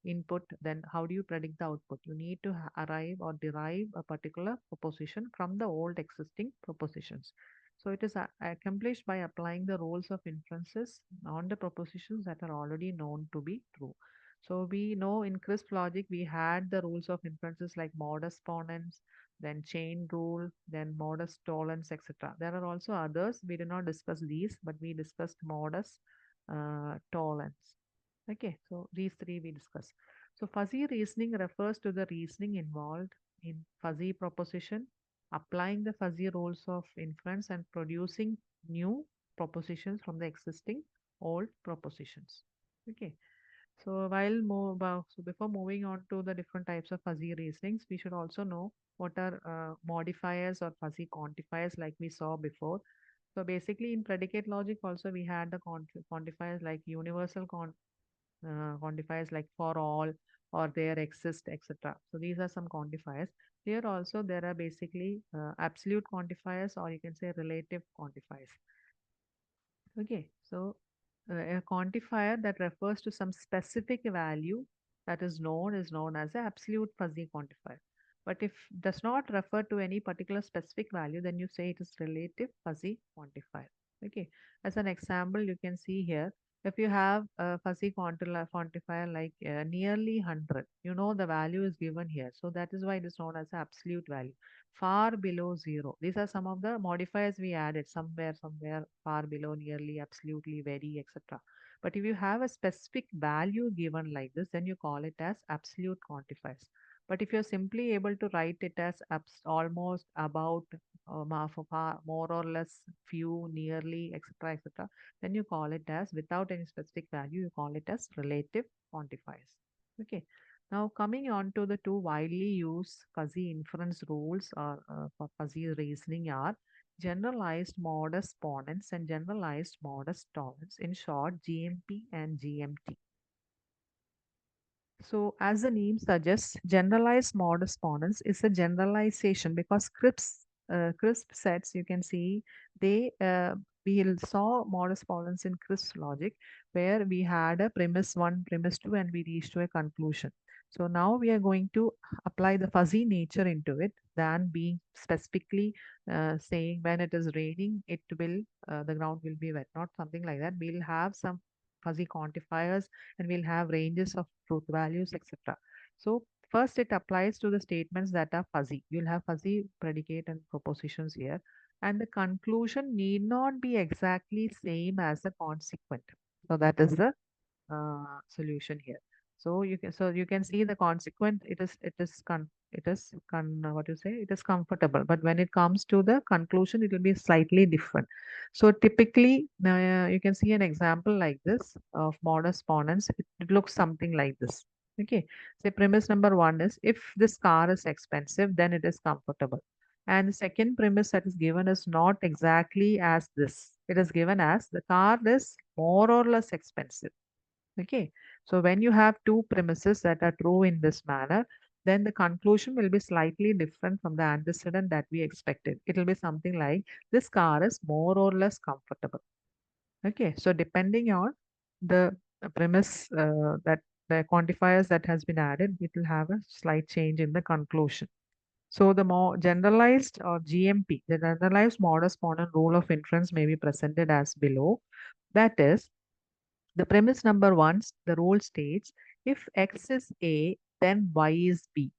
input, then how do you predict the output? You need to arrive or derive a particular proposition from the old existing propositions. So it is accomplished by applying the rules of inferences on the propositions that are already known to be true. So we know in crisp logic we had the rules of inferences like modus ponens, then chain rule, then modus tollens, etc. There are also others. We did not discuss these, but we discussed modus tollens. Okay, so these three we discussed. So fuzzy reasoning refers to the reasoning involved in fuzzy proposition, applying the fuzzy rules of inference and producing new propositions from the existing old propositions. Okay. So so before moving on to the different types of fuzzy reasonings, we should also know what are modifiers or fuzzy quantifiers like we saw before. So basically in predicate logic also we had the quantifiers like quantifiers like for all or there exist, etc. So these are some quantifiers. Here also there are basically absolute quantifiers or you can say relative quantifiers. Okay, so a quantifier that refers to some specific value that is known as an absolute fuzzy quantifier. But if does not refer to any particular specific value, then you say it is relative fuzzy quantifier. Okay, as an example, you can see here if you have a fuzzy quantifier like nearly 100, you know the value is given here. So that is why it is known as absolute value far below zero. These are some of the modifiers we added somewhere far below, nearly, absolutely, very, etc. But if you have a specific value given like this, then you call it as absolute quantifiers. But if you're simply able to write it as almost about more or less few, nearly, etc., etc., then you call it as without any specific value, you call it as relative quantifiers. Okay. Now, coming on to the two widely used fuzzy inference rules or for fuzzy reasoning are generalized modus ponens and generalized modus tollens, in short, GMP and GMT. So, as the name suggests, generalized modus ponens is a generalization because crisp sets you can see they we saw modus ponens in Chris logic, where we had a premise 1, premise 2, and we reached to a conclusion. So now we are going to apply the fuzzy nature into it than being specifically saying when it is raining, it will the ground will be wet. Not something like that. We'll have some fuzzy quantifiers and we'll have ranges of truth values, etc. So first it applies to the statements that are fuzzy. You'll have fuzzy predicate and propositions here, and the conclusion need not be exactly same as the consequent. So that is the solution here. So you can see the consequent. What you say, it is comfortable, but when it comes to the conclusion, it will be slightly different. So typically, you can see an example like this of modus ponens. It looks something like this. Okay, say premise number one is if this car is expensive, then it is comfortable. And the second premise that is given is not exactly as this. It is given as the car is more or less expensive. Okay, so when you have two premises that are true in this manner, then the conclusion will be slightly different from the antecedent that we expected. It will be something like this car is more or less comfortable. Okay, so depending on the premise that the quantifiers that has been added, it will have a slight change in the conclusion. So the more generalized or GMP, the generalized modus ponens rule of inference may be presented as below. That is, the premise number one, the rule states if X is A, then Y is B.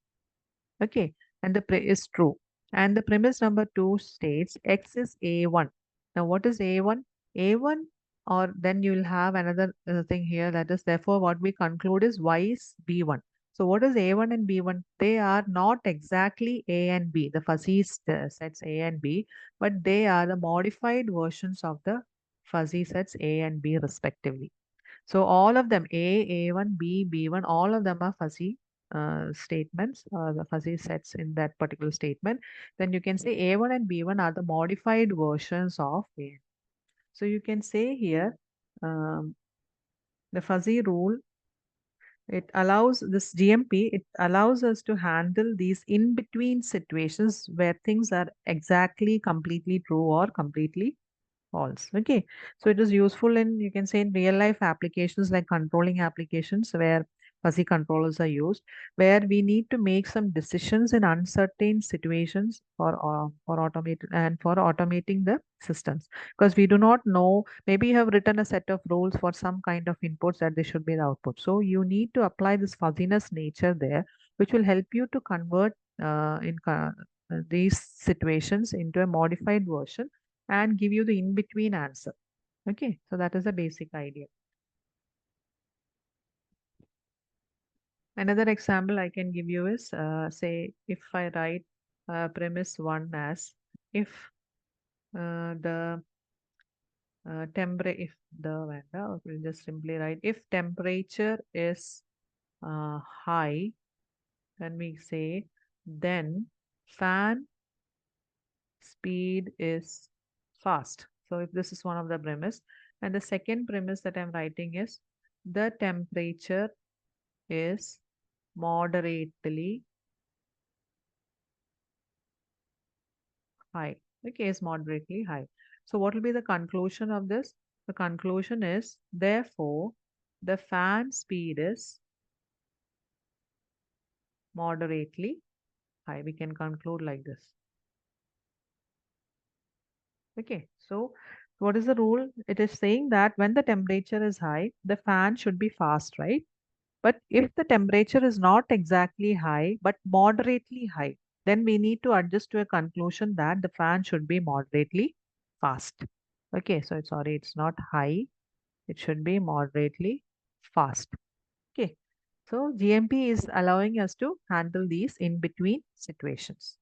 Okay, and is true. And the premise number two states X is A1. Now, what is A1? A1, or then you will have another thing here, that is, therefore, what we conclude is Y is B1. So, what is A1 and B1? They are not exactly A and B, the fuzzy sets A and B, but they are the modified versions of the fuzzy sets A and B respectively. So all of them, A1, B, B1, all of them are fuzzy statements, the fuzzy sets in that particular statement. Then you can say A1 and B1 are the modified versions of A. So you can say here, um, the fuzzy rule, it allows this GMP, it allows us to handle these in-between situations where things are exactly completely true or completely false. Okay, so it is useful in, you can say, in real life applications like controlling applications where fuzzy controllers are used, where we need to make some decisions in uncertain situations for automating the systems, because we do not know, maybe you have written a set of rules for some kind of inputs that they should be the output. So you need to apply this fuzziness nature there, which will help you to convert these situations into a modified version and give you the in-between answer. Okay, so that is the basic idea. Another example I can give you is, say, if I write premise one as if the temperature, if the vendor, we'll just simply write if temperature is high, then we say then fan speed is fast. So if this is one of the premise, and the second premise that I'm writing is the temperature is moderately high. Okay, is moderately high. So what will be the conclusion of this? The conclusion is therefore the fan speed is moderately high. We can conclude like this. Okay, so what is the rule? It is saying that when the temperature is high, the fan should be fast, right? But if the temperature is not exactly high, but moderately high, then we need to adjust to a conclusion that the fan should be moderately fast. Okay, so sorry, it's not high. It should be moderately fast. Okay, so GMP is allowing us to handle these in between situations.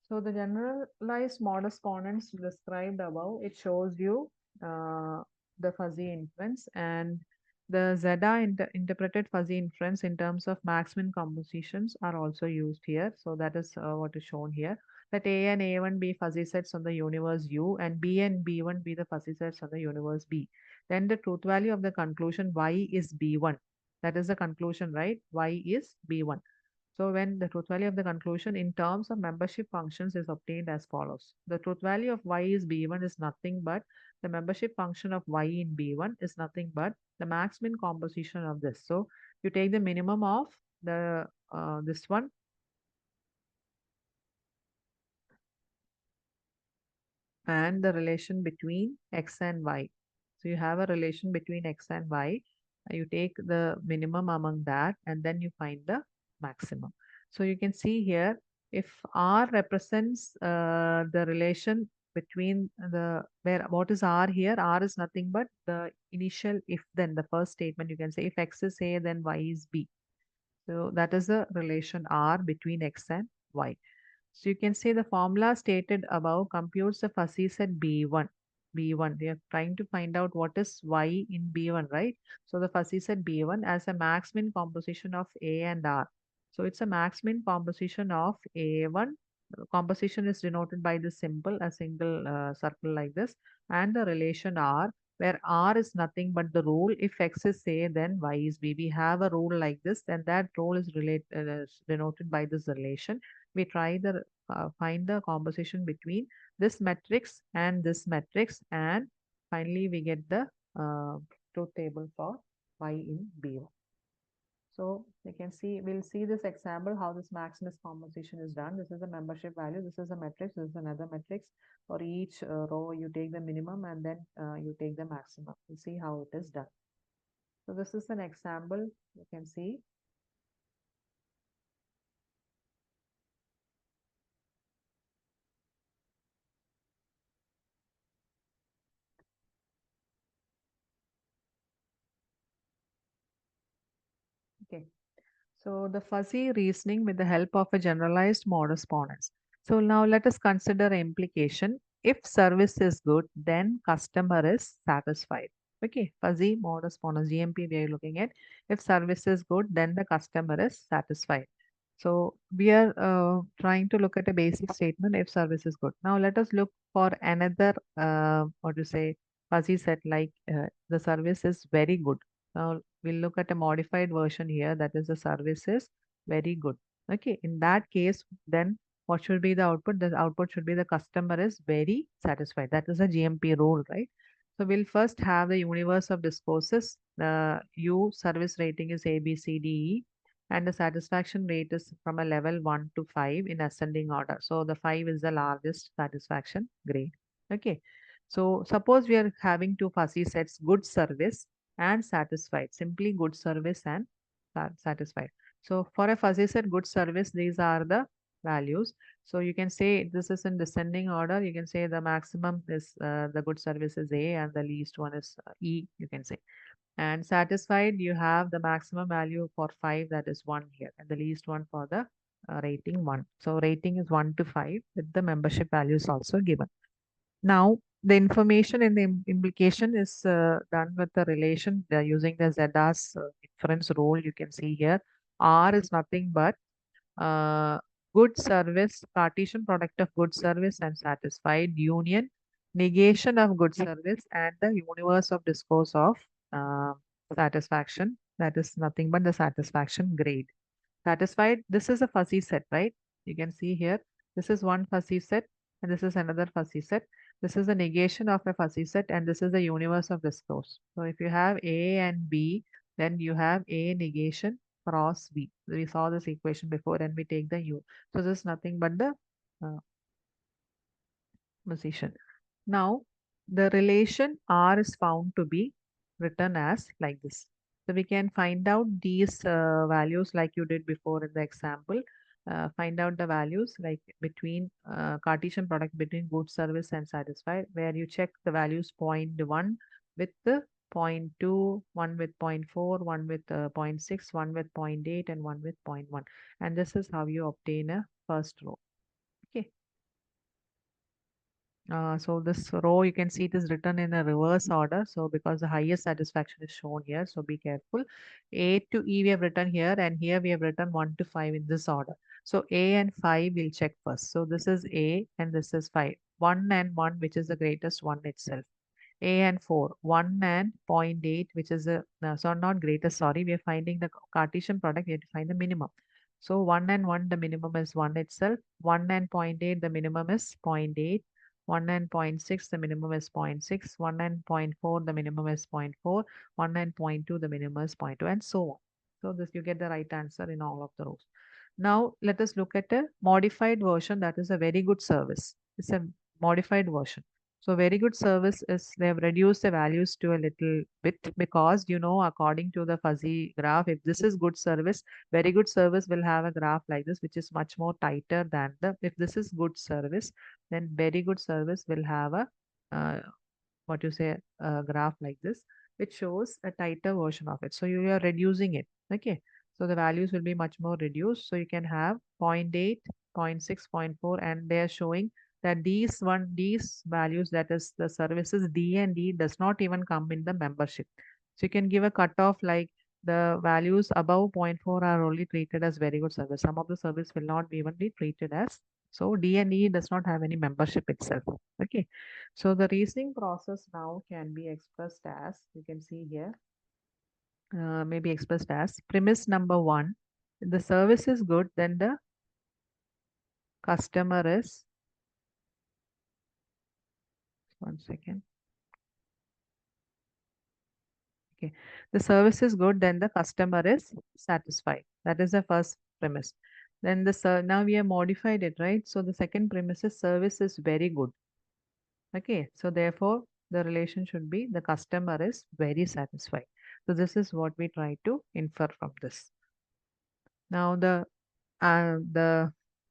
So the generalized modus ponens described above, it shows you uh, the fuzzy inference, and the Zeta interpreted fuzzy inference in terms of Max-Min compositions are also used here. So that is what is shown here. That A and A1 be fuzzy sets on the universe U, and B and B1 be the fuzzy sets on the universe B. Then the truth value of the conclusion Y is B1. That is the conclusion, right? Y is B1. So when the truth value of the conclusion in terms of membership functions is obtained as follows. The truth value of y is b1 is nothing but the membership function of y in b1 is nothing but the max min composition of this. So you take the minimum of the this one and the relation between x and y. So you have a relation between x and y. You take the minimum among that and then you find the maximum. So you can see here if R represents the relation between the where what is R here? R is nothing but the initial if then the first statement you can say if x is A then y is B. So that is the relation R between x and y. So you can say the formula stated above computes the fuzzy set B1. B1, we are trying to find out what is Y in B1, right? So the fuzzy set B1 as a max min composition of A and R. So it's a max min composition of A1. Composition is denoted by this symbol, a single circle like this, and the relation R, where R is nothing but the rule. If X is A, then Y is B. We have a rule like this, and that rule is denoted by this relation. We try the find the composition between this matrix and this matrix, and finally we get the truth table for y in B1. So you can see, we'll see this example how this maximus composition is done. This is the membership value, this is a matrix, this is another matrix. For each row you take the minimum and then you take the maximum. You see how it is done. So this is an example you can see. Okay. So the fuzzy reasoning with the help of a generalized modus ponens. So now let us consider implication. If service is good, then customer is satisfied. Okay, fuzzy modus ponens GMP we are looking at. If service is good, then the customer is satisfied. So we are trying to look at a basic statement if service is good. Now let us look for another what to say fuzzy set like the service is very good. Now we'll look at a modified version here that is the service is very good. Okay, in that case, then what should be the output? The output should be the customer is very satisfied. That is a GMP rule, right? So we'll first have the universe of discourses. The U service rating is A, B, C, D, E, and the satisfaction rate is from a level 1 to 5 in ascending order. So the 5 is the largest satisfaction grade. Okay. So suppose we are having two fuzzy sets, good service and satisfied. Simply good service and satisfied. So for a fuzzy set, good service, these are the values. So you can say this is in descending order. You can say the maximum is the good service is A and the least one is E, you can say. And satisfied, you have the maximum value for 5, that is 1 here, and the least one for the rating 1. So rating is 1 to 5 with the membership values also given. Now, the information in the implication is done with the relation using the ZR's inference rule. You can see here, R is nothing but uh, good service, Cartesian product of good service and satisfied union, negation of good service, and the universe of discourse of uh, satisfaction. That is nothing but the satisfaction grade. Satisfied, this is a fuzzy set, right? You can see here, this is one fuzzy set and this is another fuzzy set. This is the negation of a fuzzy set and this is the universe of discourse. So if you have A and B, then you have A negation cross B. We saw this equation before and we take the U. So this is nothing but the uh, position. Now, the relation R is found to be written as like this. So we can find out these values like you did before in the example. Find out the values like between Cartesian product between good service and satisfied, where you check the values 0.1 with the 0.2, one with 0.4, one with 0.6, one with 0.8, and one with 0.1. And this is how you obtain a first row. Okay. So this row, you can see it is written in a reverse order. So because the highest satisfaction is shown here, so be careful. A to E we have written here, and here we have written 1 to 5 in this order. So A and 5 we'll check first. So this is A and this is 5. 1 and 1, which is the greatest one itself. A and 4, 1 and zero point 0.8, which is a, no, so not greatest, sorry, we are finding the Cartesian product, we have to find the minimum. So 1 and 1, the minimum is 1 itself. 1 and point 0.8, the minimum is point 0.8. 1 and point 0.6, the minimum is point 0.6. 1 and point 0.4, the minimum is point 0.4. 1 and point 0.2, the minimum is point 0.2, and so on. So this you get the right answer in all of the rows. Now let us look at a modified version that is a very good service. It's a modified version. So very good service is they have reduced the values to a little bit because according to the fuzzy graph, if this is good service, very good service will have a graph like this, which is much more tighter than if this is good service, then very good service will have a uh, what you say a graph like this, which shows a tighter version of it. So you are reducing it. Okay. So the values will be much more reduced. So you can have point 0.8, point 0.6, point 0.4, and they are showing that these values, that is the services D and D, does not even come in the membership. So you can give a cutoff like the values above zero point 0.4 are only treated as very good service. Some of the service will not be even be treated as. So D and E does not have any membership itself. Okay. So the reasoning process now can be expressed as, you can see here, maybe expressed as premise number one. If the service is good, then the customer is, one second. Okay. The service is good, then the customer is satisfied. That is the first premise. Then now we have modified it, right? So the second premise is service is very good. Okay. So therefore, the relation should be the customer is very satisfied. So this is what we try to infer from this. Now the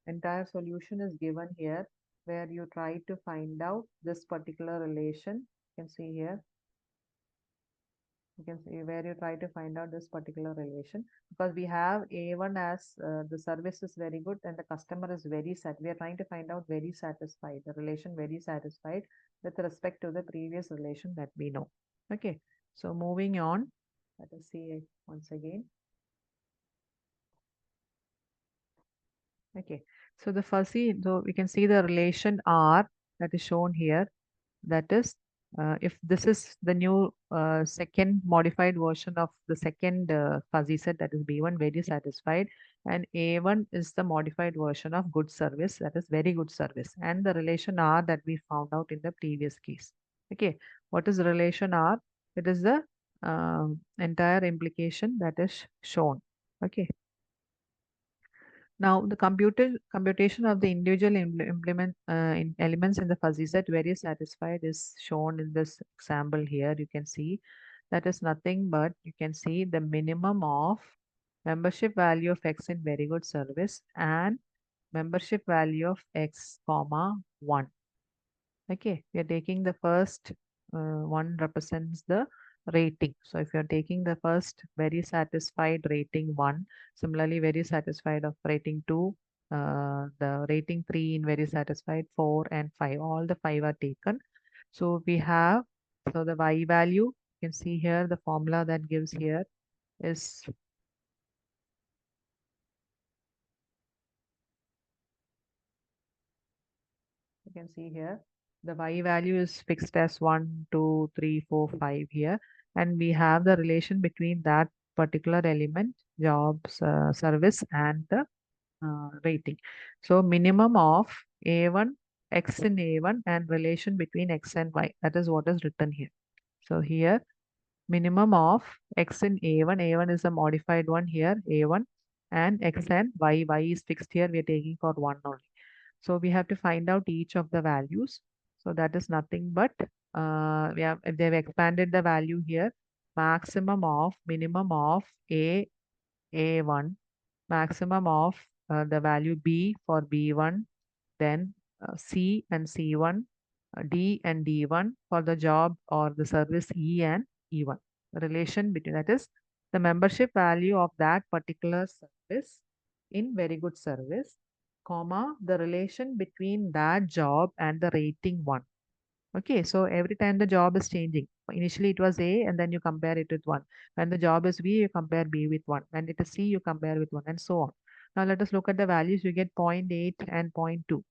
entire solution is given here where you try to find out this particular relation. You can see here, you can see where you try to find out this particular relation, because we have A1 as the service is very good and the customer is very sad. We are trying to find out very satisfied, the relation very satisfied with respect to the previous relation that we know. Okay, so moving on, let us see it once again. Okay, so so we can see the relation R that is shown here. That is, if this is the new second modified version of the second fuzzy set, that is B1 very satisfied, and A1 is the modified version of good service, that is very good service, and the relation R that we found out in the previous case. Okay, what is relation R? It is the entire implication that is shown. Okay. Now, the computation of the individual elements in the fuzzy set very satisfied is shown in this example here. You can see that is nothing but you can see the minimum of membership value of X in very good service and membership value of X comma 1. Okay, we are taking the first one represents the rating. So if you're taking the first very satisfied rating 1, similarly very satisfied of rating 2, the rating 3 in very satisfied 4 and 5, all the 5 are taken. So we have, so the Y value, you can see here the formula that gives here is, you can see here the Y value is fixed as 1, 2, 3, 4, 5 here, and we have the relation between that particular element, jobs, service, and the rating. So minimum of A1, X in A1, and relation between X and Y. That is what is written here. So here minimum of X in A1, A1 is a modified one here, A1, and X and Y, Y is fixed here. We are taking for 1 only. So we have to find out each of the values. So that is nothing but if they've expanded the value here, maximum of minimum of A1, maximum of the value B for B1, then C and C1, D and D1 for the job or the service E and E1. The relation between that is the membership value of that particular service in very good service, comma, the relation between that job and the rating 1. Okay, so every time the job is changing. Initially it was A and then you compare it with 1. When the job is B, you compare B with 1. When it is C, you compare with 1 and so on. Now let us look at the values. You get 0.8 and zero point 0.2. You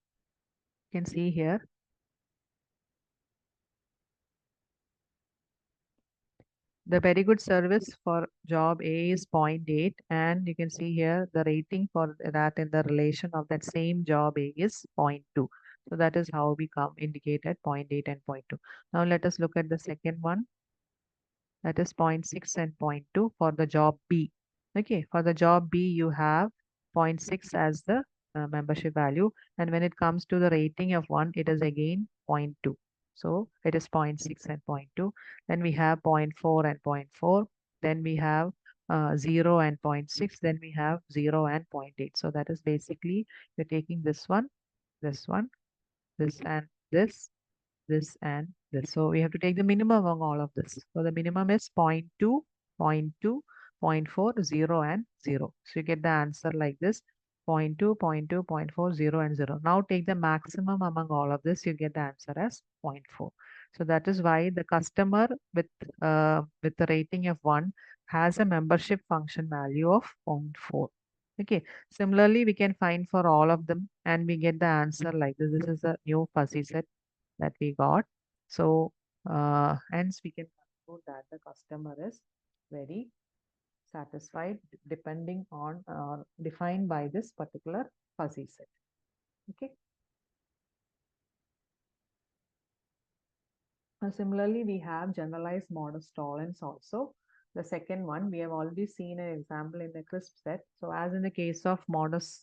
can see here. The very good service for job A is 0.8, and you can see here the rating for that in the relation of that same job A is 0.2. So that is how we come indicate at 0.8 and 0.2. Now let us look at the second one, that is 0.6 and 0.2 for the job B. Okay, for the job B, you have 0.6 as the membership value, and when it comes to the rating of 1, it is again 0.2. So it is 0.6 and 0.2. Then we have 0.4 and 0.4. Then we have 0 and 0.6. Then we have 0 and 0.8. So that is basically you're taking this one, this one, this, and this and this. So we have to take the minimum among all of this. So the minimum is 0.2, 0.2, 0.2, 0.4, 0 and 0. So you get the answer like this: 0.2, 0.2, 0.4, 0 and 0. Now take the maximum among all of this, you get the answer as 0.4. So that is why the customer with the rating of 1 has a membership function value of 0.4. Okay, similarly, we can find for all of them and we get the answer like this. This is a new fuzzy set that we got. So hence we can conclude that the customer is very satisfied depending on defined by this particular fuzzy set. Okay. Similarly, we have generalized modus tollens also. The second one, we have already seen an example in the CRISP set. So as in the case of modus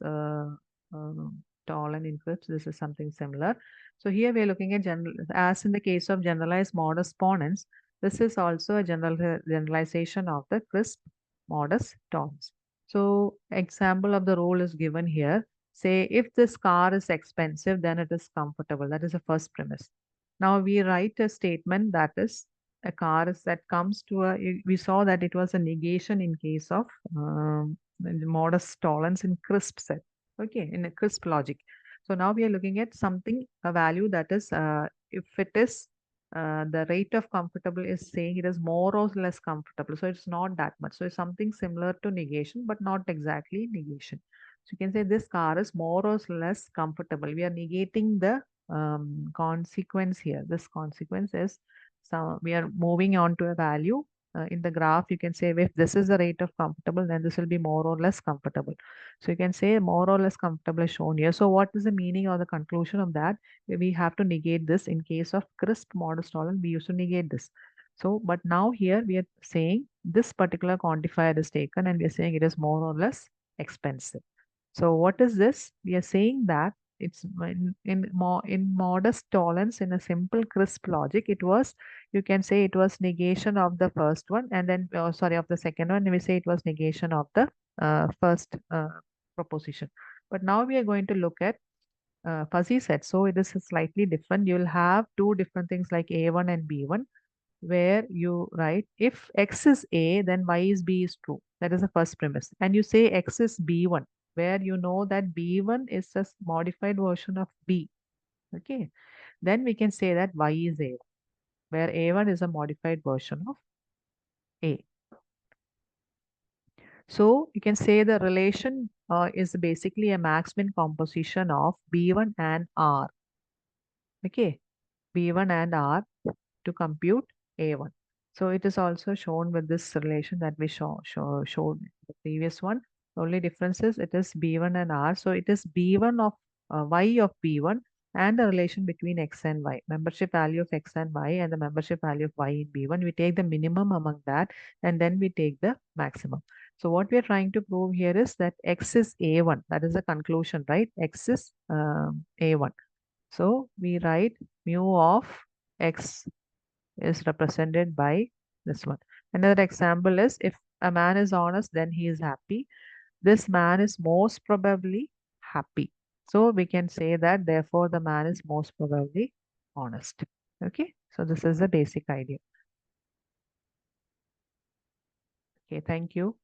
tollens in CRISP, this is something similar. So here we are looking at as in the case of generalized modus ponens, this is also a generalization of the CRISP modus tollens. So example of the rule is given here. Say if this car is expensive, then it is comfortable. That is the first premise. Now we write a statement that is a car is that comes to we saw that it was a negation in case of modus tollens in CRISP set. Okay, in a CRISP logic. So now we are looking at something, a value that is, if it is the rate of comfortable is saying it is more or less comfortable. So it's not that much. So it's something similar to negation, but not exactly negation. So you can say this car is more or less comfortable. We are negating the consequence here. This consequence is, so we are moving on to a value in the graph. You can say if this is the rate of comfortable, then this will be more or less comfortable. So you can say more or less comfortable is shown here. So what is the meaning or the conclusion of that? We have to negate this. In case of CRISP modus tollens, we used to negate this. So, but now here we are saying this particular quantifier is taken and we are saying it is more or less expensive. So what is this? We are saying that it's in modus tollens in a simple crisp logic. It was, you can say it was negation of the first one, and then sorry, of the second one. We say it was negation of the first proposition. But now we are going to look at fuzzy set. So it is slightly different. You will have two different things like A1 and B1, where you write if X is A, then Y is B is true. That is the first premise. And you say X is B1, where you know that B1 is a modified version of B. Okay. Then we can say that Y is A, where A1 is a modified version of A. So you can say the relation is basically a max-min composition of B1 and R. Okay. B1 and R to compute A1. So it is also shown with this relation that we showed in the previous one. The only difference is it is B1 and R. So it is B1 of Y of B1 and the relation between X and Y. Membership value of X and Y and the membership value of Y in B1. We take the minimum among that and then we take the maximum. So what we are trying to prove here is that X is A1. That is the conclusion, right? X is A1. So we write mu of X is represented by this one. Another example is if a man is honest, then he is happy. This man is most probably happy. So we can say that therefore the man is most probably honest. Okay. So this is the basic idea. Okay. Thank you.